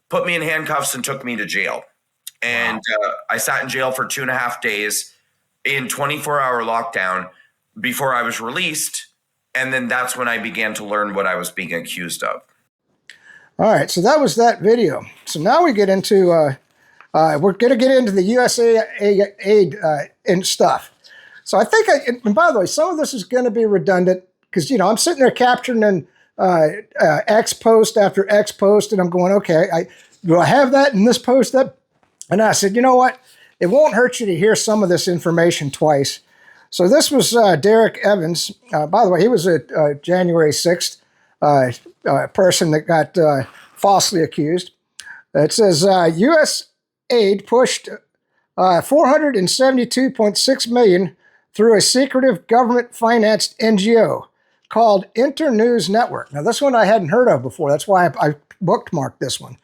put me in handcuffs and took me to jail. And I sat in jail for 2.5 days in 24-hour lockdown before I was released. And then that's when I began to learn what I was being accused of. All right, so that was that video. So now we get into, we're going to get into the USAID and stuff. So I think, and by the way, some of this is going to be redundant because, I'm sitting there capturing X post after X post, and I'm going, okay, do I have that in this post? And I said, you know what? It won't hurt you to hear some of this information twice. So this was Derek Evans. By the way, he was a January 6th person that got falsely accused. It says USAID pushed $472.6 million through a secretive government-financed NGO called Internews Network. Now, this one I hadn't heard of before. That's why I bookmarked this one,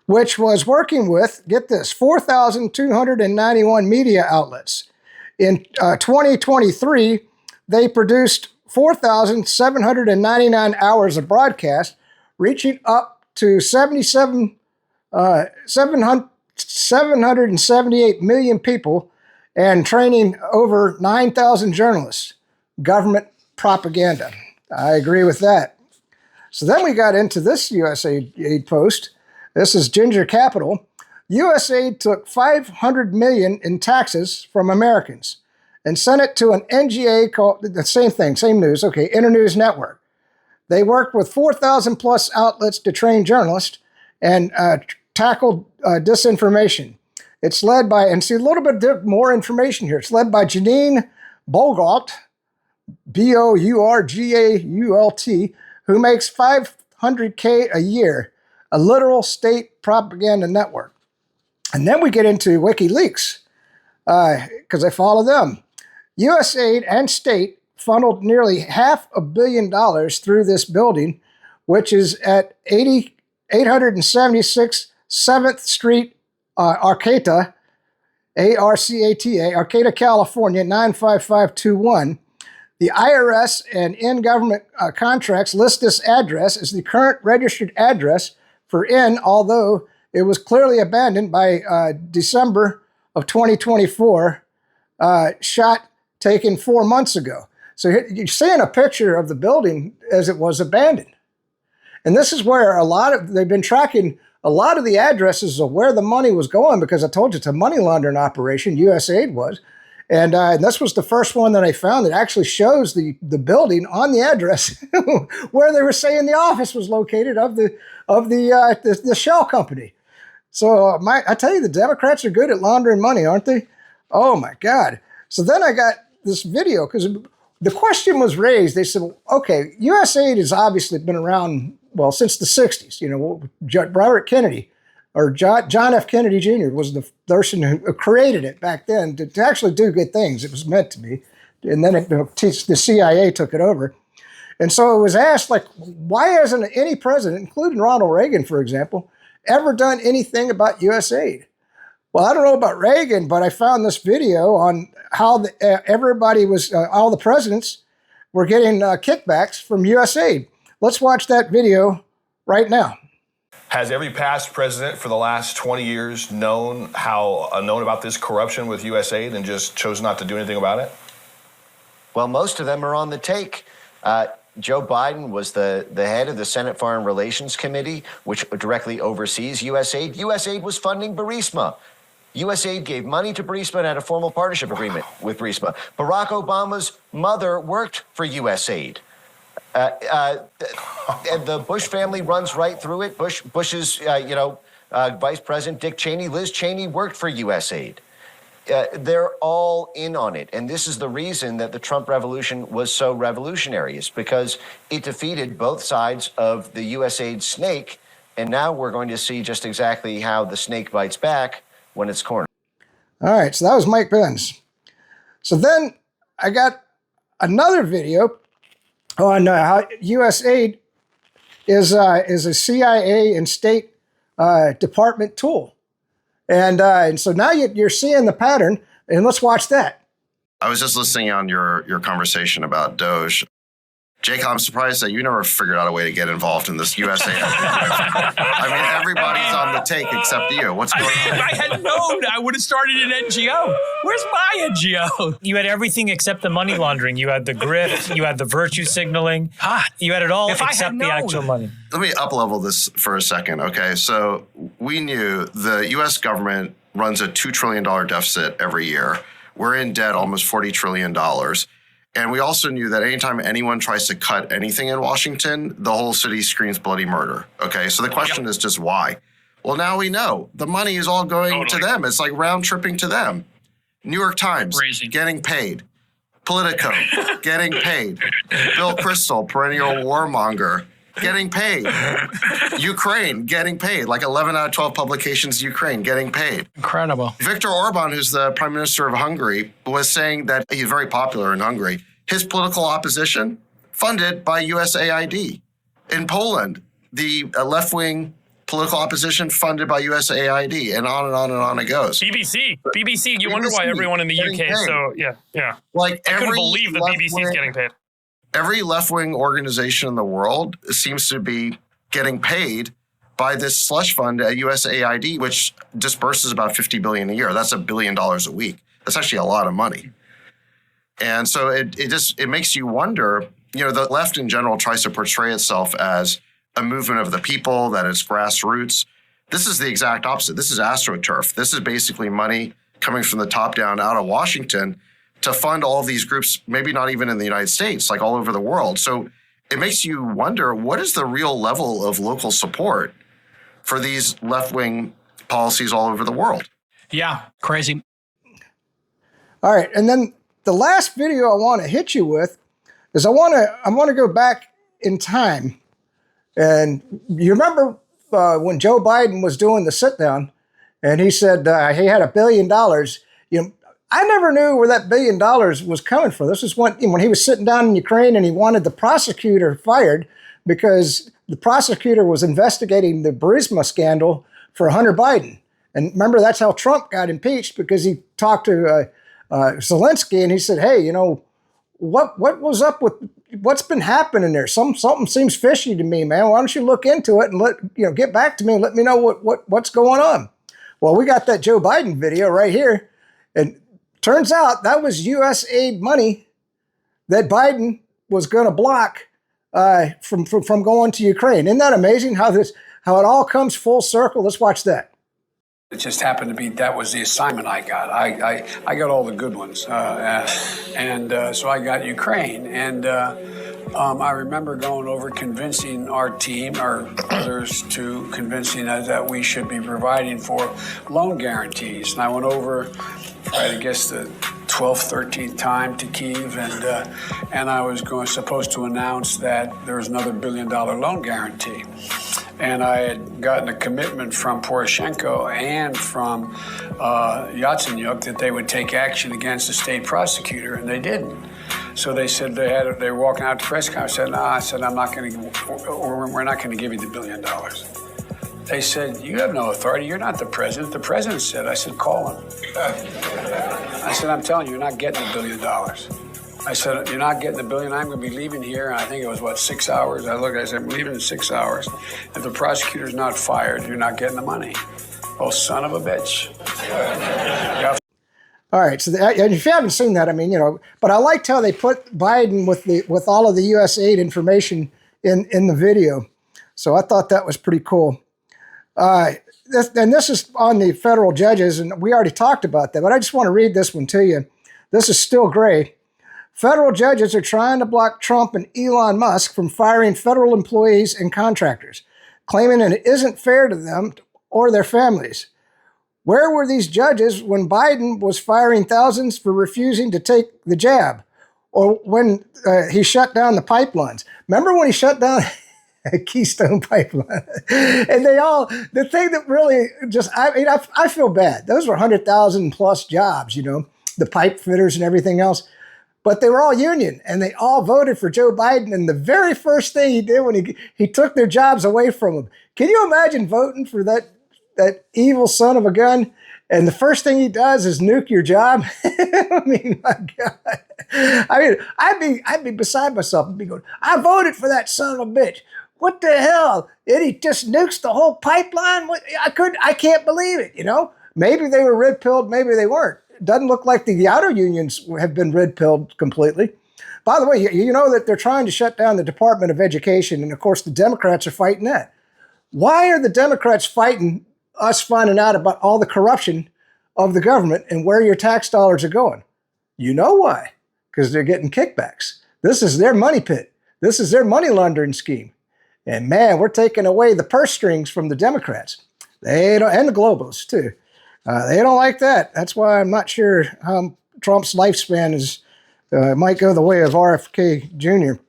which was working with, get this, 4,291 media outlets. In 2023, they produced 4,799 hours of broadcast, reaching up to 778 million people and training over 9,000 journalists. Government propaganda. I agree with that. So then we got into this USAID post. This is Ginger Capital. USAID took $500 million in taxes from Americans and sent it to an NGA called, the same thing, same news, okay, Internews Network. They worked with 4,000 plus outlets to train journalists and tackled disinformation. It's led by, and see a little bit more information here. It's led by Janine Bourgault, Bourgault, who makes $500K a year, a literal state propaganda network. And then we get into WikiLeaks, because I follow them. USAID and state funneled nearly $500 million through this building, which is at 876 7th Street, Arcata, Arcata, California, 95521. The IRS and in-government contracts list this address as the current registered address for N, although it was clearly abandoned by December of 2024, shot taken 4 months ago. So you're seeing a picture of the building as it was abandoned. And this is where they've been tracking a lot of the addresses of where the money was going, because I told you it's a money laundering operation, USAID was. And this was the first one that I found that actually shows the building on the address where they were saying the office was located of the shell company. So I tell you, the Democrats are good at laundering money, aren't they? Oh my God. So then I got this video, because the question was raised. They said, okay, USAID has obviously been around, well, since the 60s. You know, Robert Kennedy, or John F. Kennedy Jr. was the person who created it back then to actually do good things. It was meant to be. And then the CIA took it over. And so it was asked, like, why hasn't any president, including Ronald Reagan, for example, ever done anything about USAID? Well, I don't know about Reagan, but I found this video on how everybody was, all the presidents were getting kickbacks from USAID. Let's watch that video right now. Has every past president for the last 20 years known about this corruption with USAID and just chose not to do anything about it? Well, most of them are on the take. Joe Biden was the head of the Senate Foreign Relations Committee, which directly oversees USAID. USAID was funding Burisma. USAID gave money to Burisma and had a formal partnership agreement with Burisma. Barack Obama's mother worked for USAID. And the Bush family runs right through it. Bush's, Vice President Dick Cheney, Liz Cheney worked for USAID. They're all in on it. And this is the reason that the Trump revolution was so revolutionary, is because it defeated both sides of the USAID snake. And now we're going to see just exactly how the snake bites back when it's cornered. All right, so that was Mike Pence. So then I got another video on how USAID is a CIA and State Department tool. And so now you're seeing the pattern, and let's watch that. I was just listening on your conversation about Doge. Jake, I'm surprised that you never figured out a way to get involved in this USA. I mean, everybody's on the take except you. What's going on? If I had known, I would have started an NGO. Where's my NGO? You had everything except the money laundering. You had the grift. You had the virtue signaling. You had it all except the actual money. Let me up-level this for a second, okay? So we knew the U.S. government runs a $2 trillion deficit every year. We're in debt almost $40 trillion. And we also knew that anytime anyone tries to cut anything in Washington, the whole city screams bloody murder. Okay, so the question is just why? Well, now we know. The money is all going to them. It's like round tripping to them. New York Times, getting paid. Politico, getting paid. Bill Kristol, perennial warmonger, getting paid. Ukraine, getting paid. Like 11 out of 12 publications, Ukraine, getting paid. Incredible. Viktor Orban, who's the prime minister of Hungary, was saying that he's very popular in Hungary. His political opposition, funded by USAID. In Poland, the left-wing political opposition funded by USAID, and on and on and on it goes. BBC, you wonder why everyone in the UK, paid. So yeah. Like I couldn't believe the BBC is getting paid. Every left-wing organization in the world seems to be getting paid by this slush fund at USAID, which disperses about $50 billion a year. That's $1 billion a week. That's actually a lot of money. And so it makes you wonder, the left in general tries to portray itself as a movement of the people, that it's grassroots. This is the exact opposite. This is AstroTurf. This is basically money coming from the top down out of Washington to fund all of these groups, maybe not even in the United States, like all over the world. So it makes you wonder, what is the real level of local support for these left-wing policies all over the world? Yeah, crazy. All right, and then the last video I want to hit you with is I want to go back in time. And you remember when Joe Biden was doing the sit-down, and he said he had $1 billion. I never knew where that $1 billion was coming from. This is when he was sitting down in Ukraine and he wanted the prosecutor fired because the prosecutor was investigating the Burisma scandal for Hunter Biden. And remember, that's how Trump got impeached, because he talked to Zelensky and he said, hey, what was up with what's been happening there? Something seems fishy to me, man. Why don't you look into it and get back to me and let me know what's going on? Well, we got that Joe Biden video right here, and turns out that was USAID money that Biden was going to block from going to Ukraine. Isn't that amazing how it all comes full circle? Let's watch that. It just happened to be that was the assignment I got. I got all the good ones, so I got Ukraine, and I remember going over convincing our team or others to convincing us that we should be providing for loan guarantees. And I went over, I guess the 12th, 13th time to Kyiv, and I was supposed to announce that there was another $1 billion loan guarantee. And I had gotten a commitment from Poroshenko and from Yatsenyuk that they would take action against the state prosecutor, and they didn't. So they said they were walking out to press conference. I said, I'm not going to, we're not going to give you the $1 billion. They said, you have no authority. You're not the president. The president said. I said, call him. I said, I'm telling you, you're not getting $1 billion. I said, you're not getting $1 billion. I'm going to be leaving here. And I think it was, 6 hours? I said, I'm leaving in 6 hours. If the prosecutor's not fired, you're not getting the money. Oh, son of a bitch. All right. So if you haven't seen that, but I liked how they put Biden with all of the USAID information in the video. So I thought that was pretty cool. This is on the federal judges, and we already talked about that, but I just want to read this one to you. This is still gray. Federal judges are trying to block Trump and Elon Musk from firing federal employees and contractors, claiming that it isn't fair to them or their families. Where were these judges when Biden was firing thousands for refusing to take the jab, or when he shut down the pipelines? Remember when he shut down Keystone Pipeline? And the thing that really I feel bad. Those were 100,000 plus jobs, the pipe fitters and everything else. But they were all union, and they all voted for Joe Biden. And the very first thing he did when he took their jobs away from them. Can you imagine voting for that evil son of a gun? And the first thing he does is nuke your job. My God. I'd be beside myself and be going, I voted for that son of a bitch. What the hell? And he just nukes the whole pipeline? I can't believe it, Maybe they were red-pilled, maybe they weren't. Doesn't look like the outer unions have been red-pilled completely. By the way, you know that they're trying to shut down the Department of Education, and of course the Democrats are fighting that. Why are the Democrats fighting us finding out about all the corruption of the government and where your tax dollars are going? You know why? Because they're getting kickbacks. This is their money pit. This is their money laundering scheme. And man, we're taking away the purse strings from the Democrats. And the globalists too. They don't like that. That's why I'm not sure how Trump's lifespan might go the way of RFK Jr.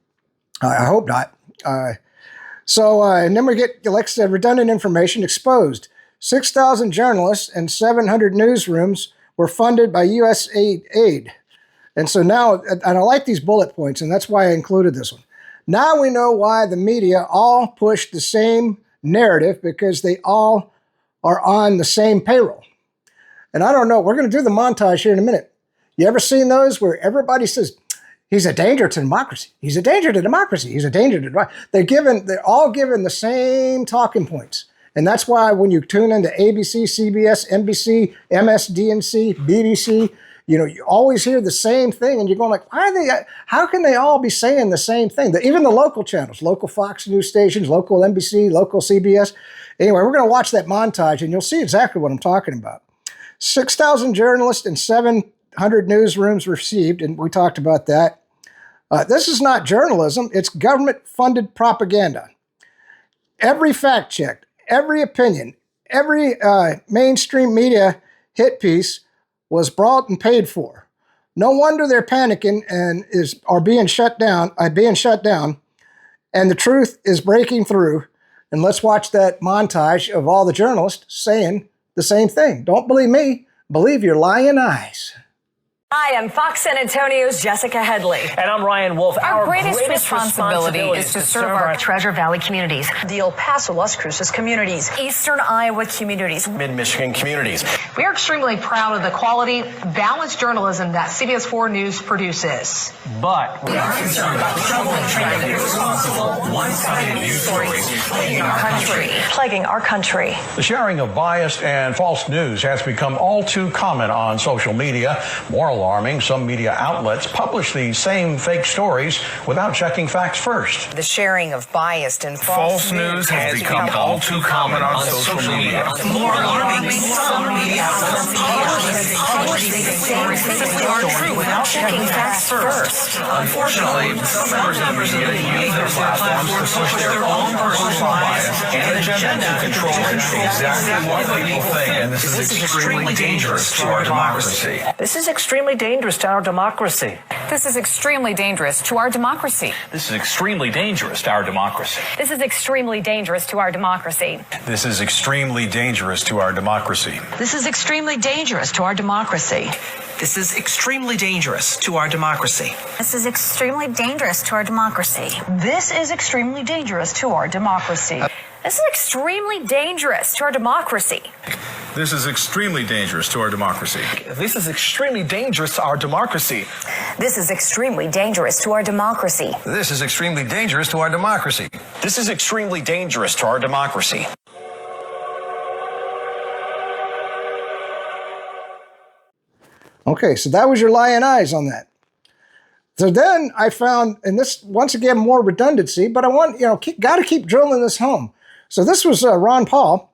I hope not. And then we get, like I said, redundant information exposed. 6,000 journalists and 700 newsrooms were funded by USAID. And so now, and I like these bullet points, and that's why I included this one. Now we know why the media all push the same narrative, because they all are on the same payroll. And I don't know, we're going to do the montage here in a minute. You ever seen those where everybody says, he's a danger to democracy. He's a danger to democracy. He's a danger to democracy. They're all given the same talking points. And that's why when you tune into ABC, CBS, NBC, MSDNC, BBC, you always hear the same thing. And you're going like, how can they all be saying the same thing? Even the local channels, local Fox News stations, local NBC, local CBS. Anyway, we're going to watch that montage and you'll see exactly what I'm talking about. 6,000 journalists and 700 newsrooms received, and we talked about that. This is not journalism, it's government-funded propaganda. Every fact check, every opinion, every mainstream media hit piece was brought and paid for. No wonder they're panicking and are being shut down, and the truth is breaking through. And let's watch that montage of all the journalists saying the same thing. Don't believe me, believe your lying eyes. Hi, I'm Fox San Antonio's Jessica Headley. And I'm Ryan Wolf. Our greatest responsibility is to serve our Treasure Valley communities, the El Paso, Las Cruces communities, Eastern Iowa communities, Mid-Michigan communities. We are extremely proud of the quality, balanced journalism that CBS 4 News produces. But we are concerned about the troubling trend of irresponsible, one-sided news stories plaguing our country. The sharing of biased and false news has become all too common on social media. More alarming, some media outlets publish these same fake stories without checking facts first. The sharing of biased and False news has become all too common on social media. More alarming, some media outlets publish these same fake stories without checking facts first. Unfortunately, some members of the media use their platforms to push their own personal bias and agenda to control exactly what people think, and this is extremely dangerous to our democracy. this is extremely dangerous to our democracy. This is extremely dangerous to our democracy. This is extremely dangerous to our democracy. This is extremely dangerous to our democracy. This is extremely dangerous to our democracy. This is extremely dangerous to our democracy. This is extremely dangerous to our democracy. This is extremely dangerous to our democracy. This is extremely dangerous to our democracy. This is extremely dangerous to our democracy. This is extremely dangerous to our democracy. This is extremely dangerous to our democracy. This is extremely dangerous to our democracy. This is extremely dangerous to our democracy. This is extremely dangerous to our democracy. Okay, so that was your lying eyes on that. So then I found, and this, once again, more redundancy, but I want, got to keep drilling this home. So this was Ron Paul,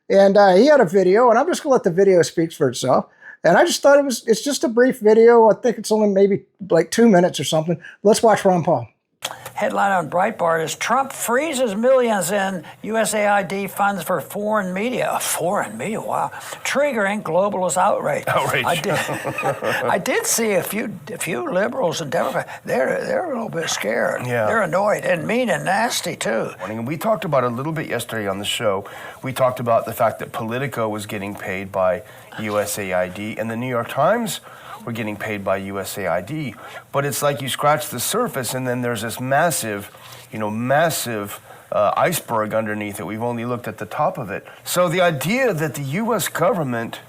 and he had a video, and I'm just going to let the video speak for itself. And I just thought it's just a brief video. I think it's only maybe like 2 minutes or something. Let's watch Ron Paul. Headline on Breitbart is Trump freezes millions in USAID funds for foreign media. Foreign media, wow. Triggering globalist outrage. I did see a few liberals and Democrats. They're a little bit scared. Yeah. They're annoyed and mean and nasty too. And we talked about it a little bit yesterday on the show. We talked about the fact that Politico was getting paid by USAID and the New York Times were getting paid by USAID. But it's like you scratch the surface and then there's this massive iceberg underneath it. We've only looked at the top of it. So the idea that the U.S. government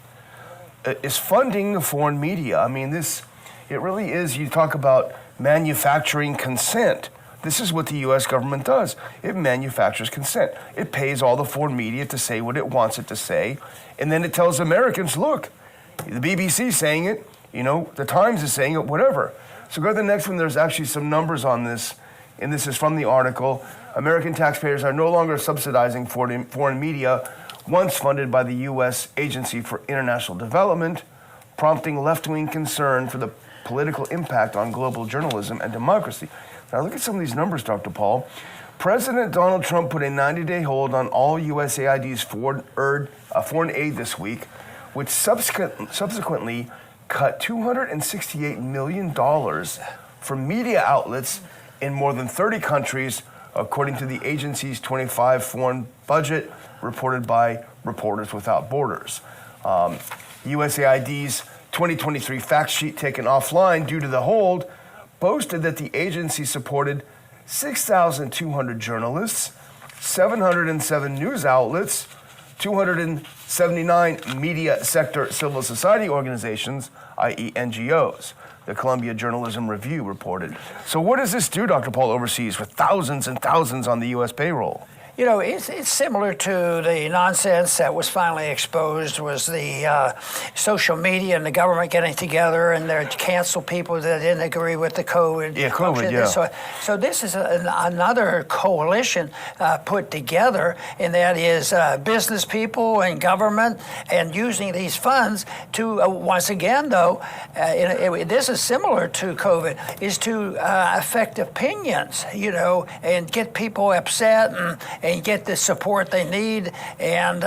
is funding the foreign media, I mean, it really is, you talk about manufacturing consent. This is what the U.S. government does. It manufactures consent. It pays all the foreign media to say what it wants it to say, and then it tells Americans, look, the BBC's saying it, the Times is saying it, whatever. So go to the next one. There's actually some numbers on this, and this is from the article. American taxpayers are no longer subsidizing foreign media once funded by the U.S. Agency for International Development, prompting left-wing concern for the political impact on global journalism and democracy. Now look at some of these numbers, Dr. Paul. President Donald Trump put a 90-day hold on all USAID's foreign aid this week, which subsequently cut $268 million from media outlets in more than 30 countries, according to the agency's 25 foreign budget, reported by Reporters Without Borders. USAID's 2023 fact sheet taken offline due to the hold boasted that the agency supported 6,200 journalists, 707 news outlets, 279 media sector civil society organizations, i.e. NGOs, the Columbia Journalism Review reported. So what does this do, Dr. Paul, overseas with thousands and thousands on the U.S. payroll? It's similar to the nonsense that was finally exposed was the social media and the government getting together and they cancel people that didn't agree with the COVID. Yeah, COVID, yeah. So this is another coalition put together, and that is business people and government and using these funds to, once again, though, this is similar to COVID, is to affect opinions, and get people upset and get the support they need. And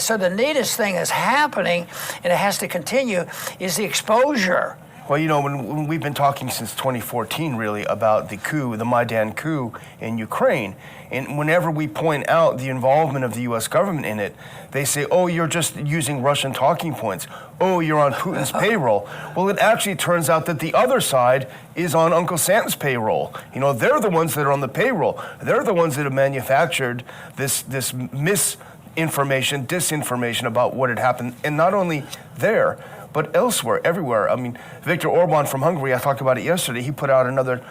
so the neatest thing is happening, and it has to continue, is the exposure Well, when we've been talking since 2014, really, about the coup, the Maidan coup in Ukraine, and whenever we point out the involvement of the U.S. government in it, they say, oh, you're just using Russian talking points. Oh, you're on Putin's payroll. Well, it actually turns out that the other side is on Uncle Sam's payroll. They're the ones that are on the payroll. They're the ones that have manufactured this misinformation, disinformation about what had happened, and not only there, but elsewhere, everywhere. I mean, Viktor Orban from Hungary, I talked about it yesterday, he put out another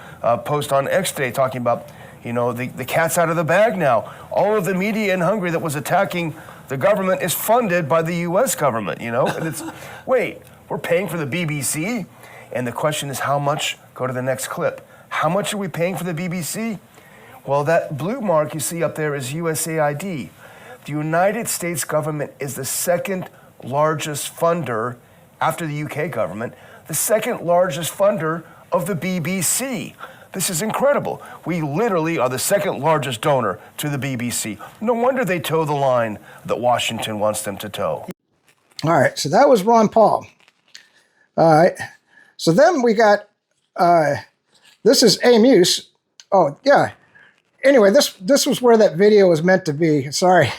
post on X today talking about, the cat's out of the bag now. All of the media in Hungary that was attacking the government is funded by the U.S. government, And it's, wait, we're paying for the BBC? And the question is how much? Go to the next clip. How much are we paying for the BBC? Well, that blue mark you see up there is USAID. The United States government is the second largest funder, after the UK government, the second largest funder of the BBC. This is incredible. We literally are the second largest donor to the BBC. No wonder they toe the line that Washington wants them to toe. All right, so that was Ron Paul. All right, so then we got, this is Amuse. Oh, yeah. Anyway, this was where that video was meant to be. Sorry.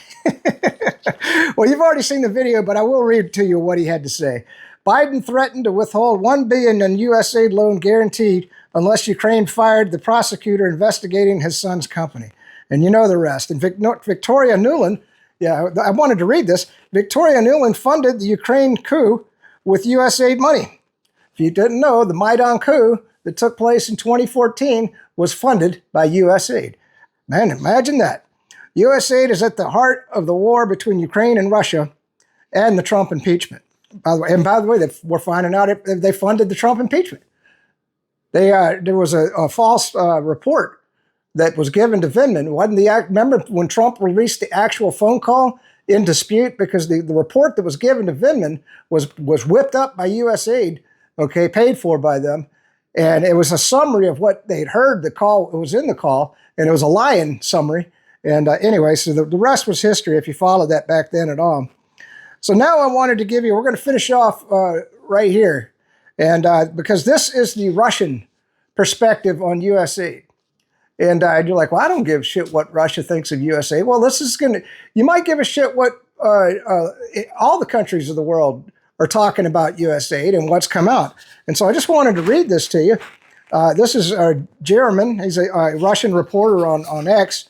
Well, you've already seen the video, but I will read to you what he had to say. Biden threatened to withhold $1 billion in USAID loan guaranteed unless Ukraine fired the prosecutor investigating his son's company. And you know the rest. And Victoria Nuland, I wanted to read this. Victoria Nuland funded the Ukraine coup with USAID money. If you didn't know, the Maidan coup that took place in 2014 was funded by USAID. Man, imagine that. USAID is at the heart of the war between Ukraine and Russia and the Trump impeachment. By the way, we're finding out if they funded the Trump impeachment. There was a false report that was given to Vindman. Remember when Trump released the actual phone call in dispute because the report that was given to Vindman was whipped up by USAID, okay, paid for by them, and it was a summary of what they'd heard. The call, it was in the call, and it was a lying summary. And anyway, so the rest was history if you followed that back then at all. So now I wanted to give you, we're going to finish off right here. And because this is the Russian perspective on USAID. And you're like, well, I don't give a shit what Russia thinks of USAID. Well, this is going to, you might give a shit what all the countries of the world are talking about USAID and what's come out. And so I just wanted to read this to you. This is Jeremy. He's a Russian reporter on X.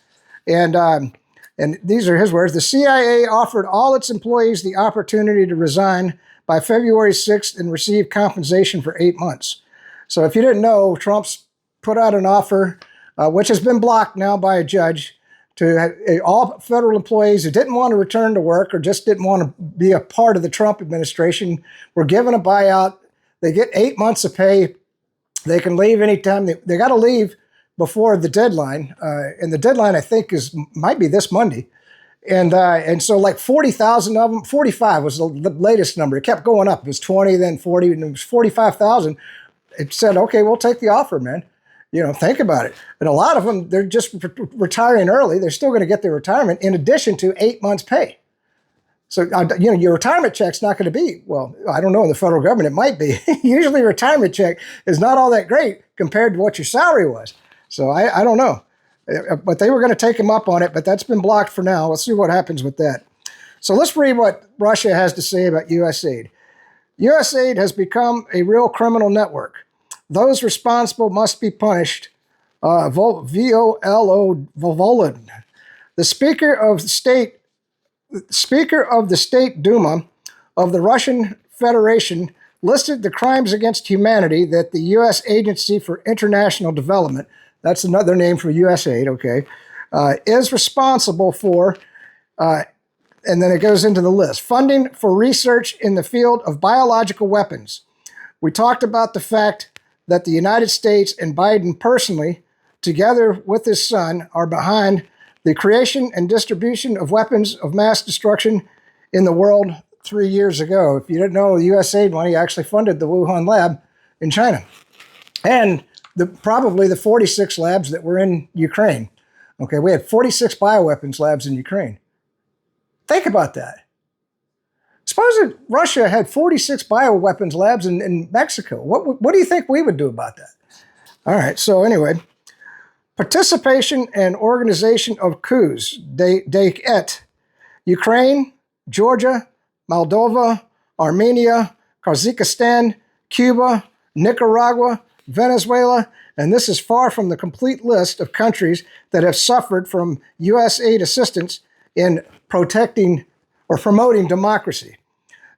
And these are his words. The CIA offered all its employees the opportunity to resign by February 6th and receive compensation for 8 months. So if you didn't know, Trump's put out an offer, which has been blocked now by a judge, to all federal employees who didn't want to return to work or just didn't want to be a part of the Trump administration were given a buyout. They get 8 months of pay. They can leave anytime. They got to leave before the deadline, and the deadline I think might be this Monday, and so like 40,000 of them, 45 was the latest number. It kept going up. It was 20, then 40, and it was 45,000. It said, okay, we'll take the offer, man. Think about it. And a lot of them, they're just retiring early. They're still going to get their retirement in addition to 8 months' pay. So, your retirement check's not going to be, well, I don't know, in the federal government, it might be. Usually a retirement check is not all that great compared to what your salary was. So I don't know, but they were going to take him up on it, but that's been blocked for now. Let's see what happens with that. So let's read what Russia has to say about USAID. USAID has become a real criminal network. Those responsible must be punished. Volodin, the Speaker of the State Duma of the Russian Federation, listed the crimes against humanity that the U.S. Agency for International Development, that's another name for USAID, okay, is responsible for, and then it goes into the list. Funding for research in the field of biological weapons. We talked about the fact that the United States and Biden personally, together with his son, are behind the creation and distribution of weapons of mass destruction in the world 3 years ago. If you didn't know, the USAID money actually funded the Wuhan lab in China. And probably the 46 labs that were in Ukraine. Okay, we had 46 bioweapons labs in Ukraine. Think about that. Suppose that Russia had 46 bioweapons labs in Mexico. What do you think we would do about that? All right, so anyway, participation and organization of coups, DESANT, Ukraine, Georgia, Moldova, Armenia, Kazakhstan, Cuba, Nicaragua, Venezuela, and this is far from the complete list of countries that have suffered from USAID assistance in protecting or promoting democracy.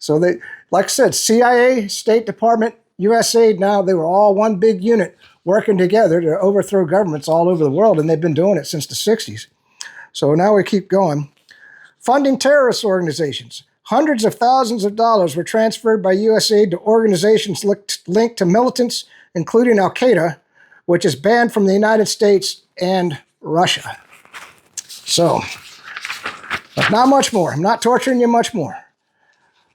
So they, like I said, CIA, State Department, USAID, now they were all one big unit working together to overthrow governments all over the world, and they've been doing it since the 60s. So now we keep going. Funding terrorist organizations. Hundreds of thousands of dollars were transferred by USAID to organizations linked to militants, including Al-Qaeda, which is banned from the United States and Russia. So, not much more. I'm not torturing you much more.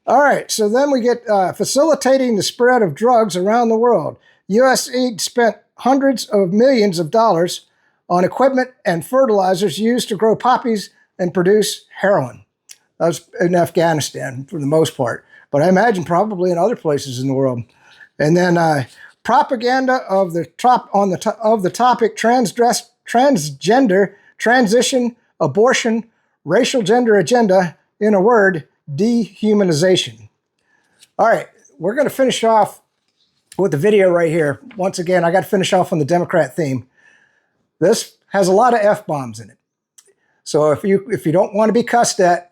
All right, so then we get facilitating the spread of drugs around the world. USAID spent hundreds of millions of dollars on equipment and fertilizers used to grow poppies and produce heroin. That was in Afghanistan for the most part, but I imagine probably in other places in the world. And then propaganda of the topic transgender, transition, abortion, racial gender agenda, in a word, dehumanization. All right, we're going to finish off with the video right here. Once again, I got to finish off on the Democrat theme. This has a lot of F-bombs in it. So if you don't want to be cussed at,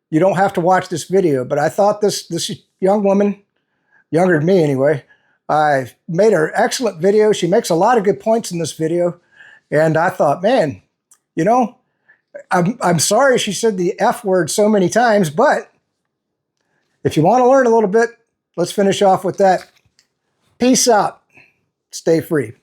you don't have to watch this video. But I thought this young woman, younger than me anyway, I made her excellent video. She makes a lot of good points in this video. And I thought, man, you know, I'm sorry she said the F word so many times, but if you want to learn a little bit, let's finish off with that. Peace out. Stay free.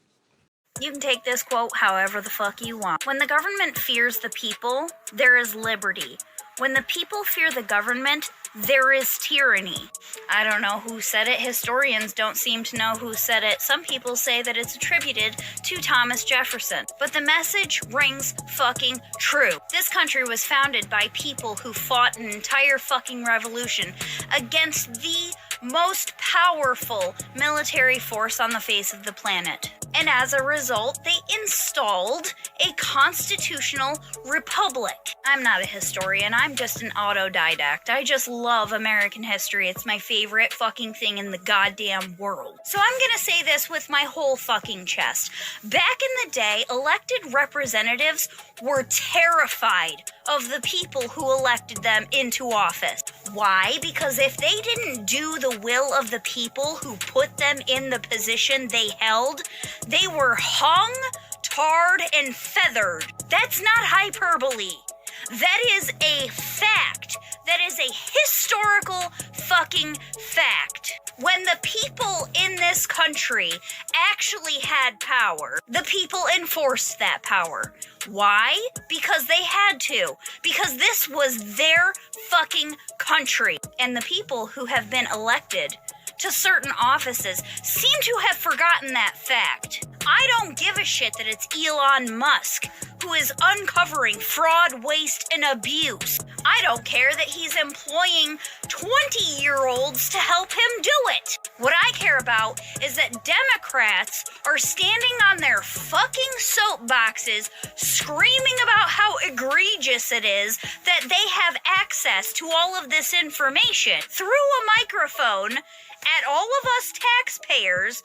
You can take this quote however the fuck you want. When the government fears the people, there is liberty. When the people fear the government, there is tyranny. I don't know who said it. Historians don't seem to know who said it. Some people say that it's attributed to Thomas Jefferson. But the message rings fucking true. This country was founded by people who fought an entire fucking revolution against the most powerful military force on the face of the planet. And as a result, they installed a constitutional republic. I'm not a historian, I'm just an autodidact. I just love American history. It's my favorite fucking thing in the goddamn world. So I'm gonna say this with my whole fucking chest. Back in the day, elected representatives were terrified of the people who elected them into office. Why? Because if they didn't do the will of the people who put them in the position they held, they were hung, tarred, and feathered. That's not hyperbole. That is a fact. That is a historical fucking fact. When the people in this country actually had power, the people enforced that power. Why? Because they had to. Because this was their fucking country. And the people who have been elected to certain offices seem to have forgotten that fact. I don't give a shit that it's Elon Musk who is uncovering fraud, waste, and abuse. I don't care that he's employing 20-year-olds to help him do it. What I care about is that Democrats are standing on their fucking soapboxes screaming about how egregious it is that they have access to all of this information through a microphone at all of us taxpayers,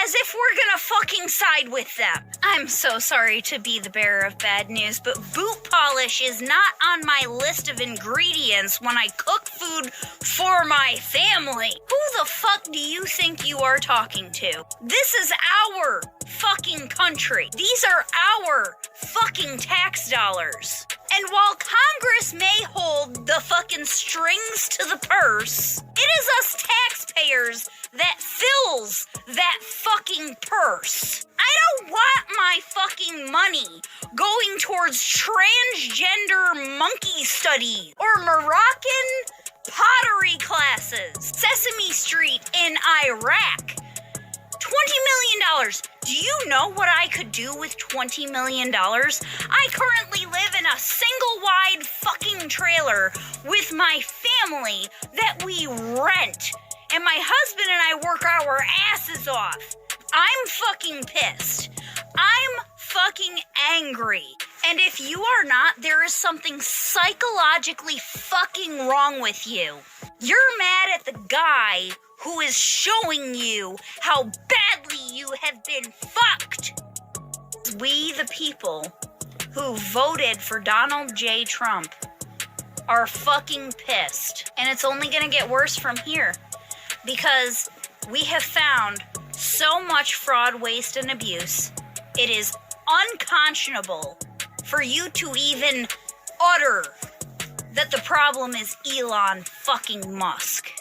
as if we're gonna fucking side with them. I'm so sorry to be the bearer of bad news, but boot polish is not on my list of ingredients when I cook food for my family. Who the fuck do you think you are talking to? This is our fucking country. These are our fucking tax dollars. And while Congress may hold the fucking strings to the purse, it is us taxpayers that fills that fucking purse. I don't want my fucking money going towards transgender monkey studies or Moroccan pottery classes, Sesame Street in Iraq, $20 million Do you know what I could do with $20 million? I currently live in a single-wide fucking trailer with my family that we rent. And my husband and I work our asses off. I'm fucking pissed. I'm fucking angry. And if you are not, there is something psychologically fucking wrong with you. You're mad at the guy who is showing you how badly you have been fucked. We, the people who voted for Donald J. Trump, are fucking pissed. And it's only gonna get worse from here. Because we have found so much fraud, waste, and abuse. It is unconscionable for you to even utter that the problem is Elon fucking Musk.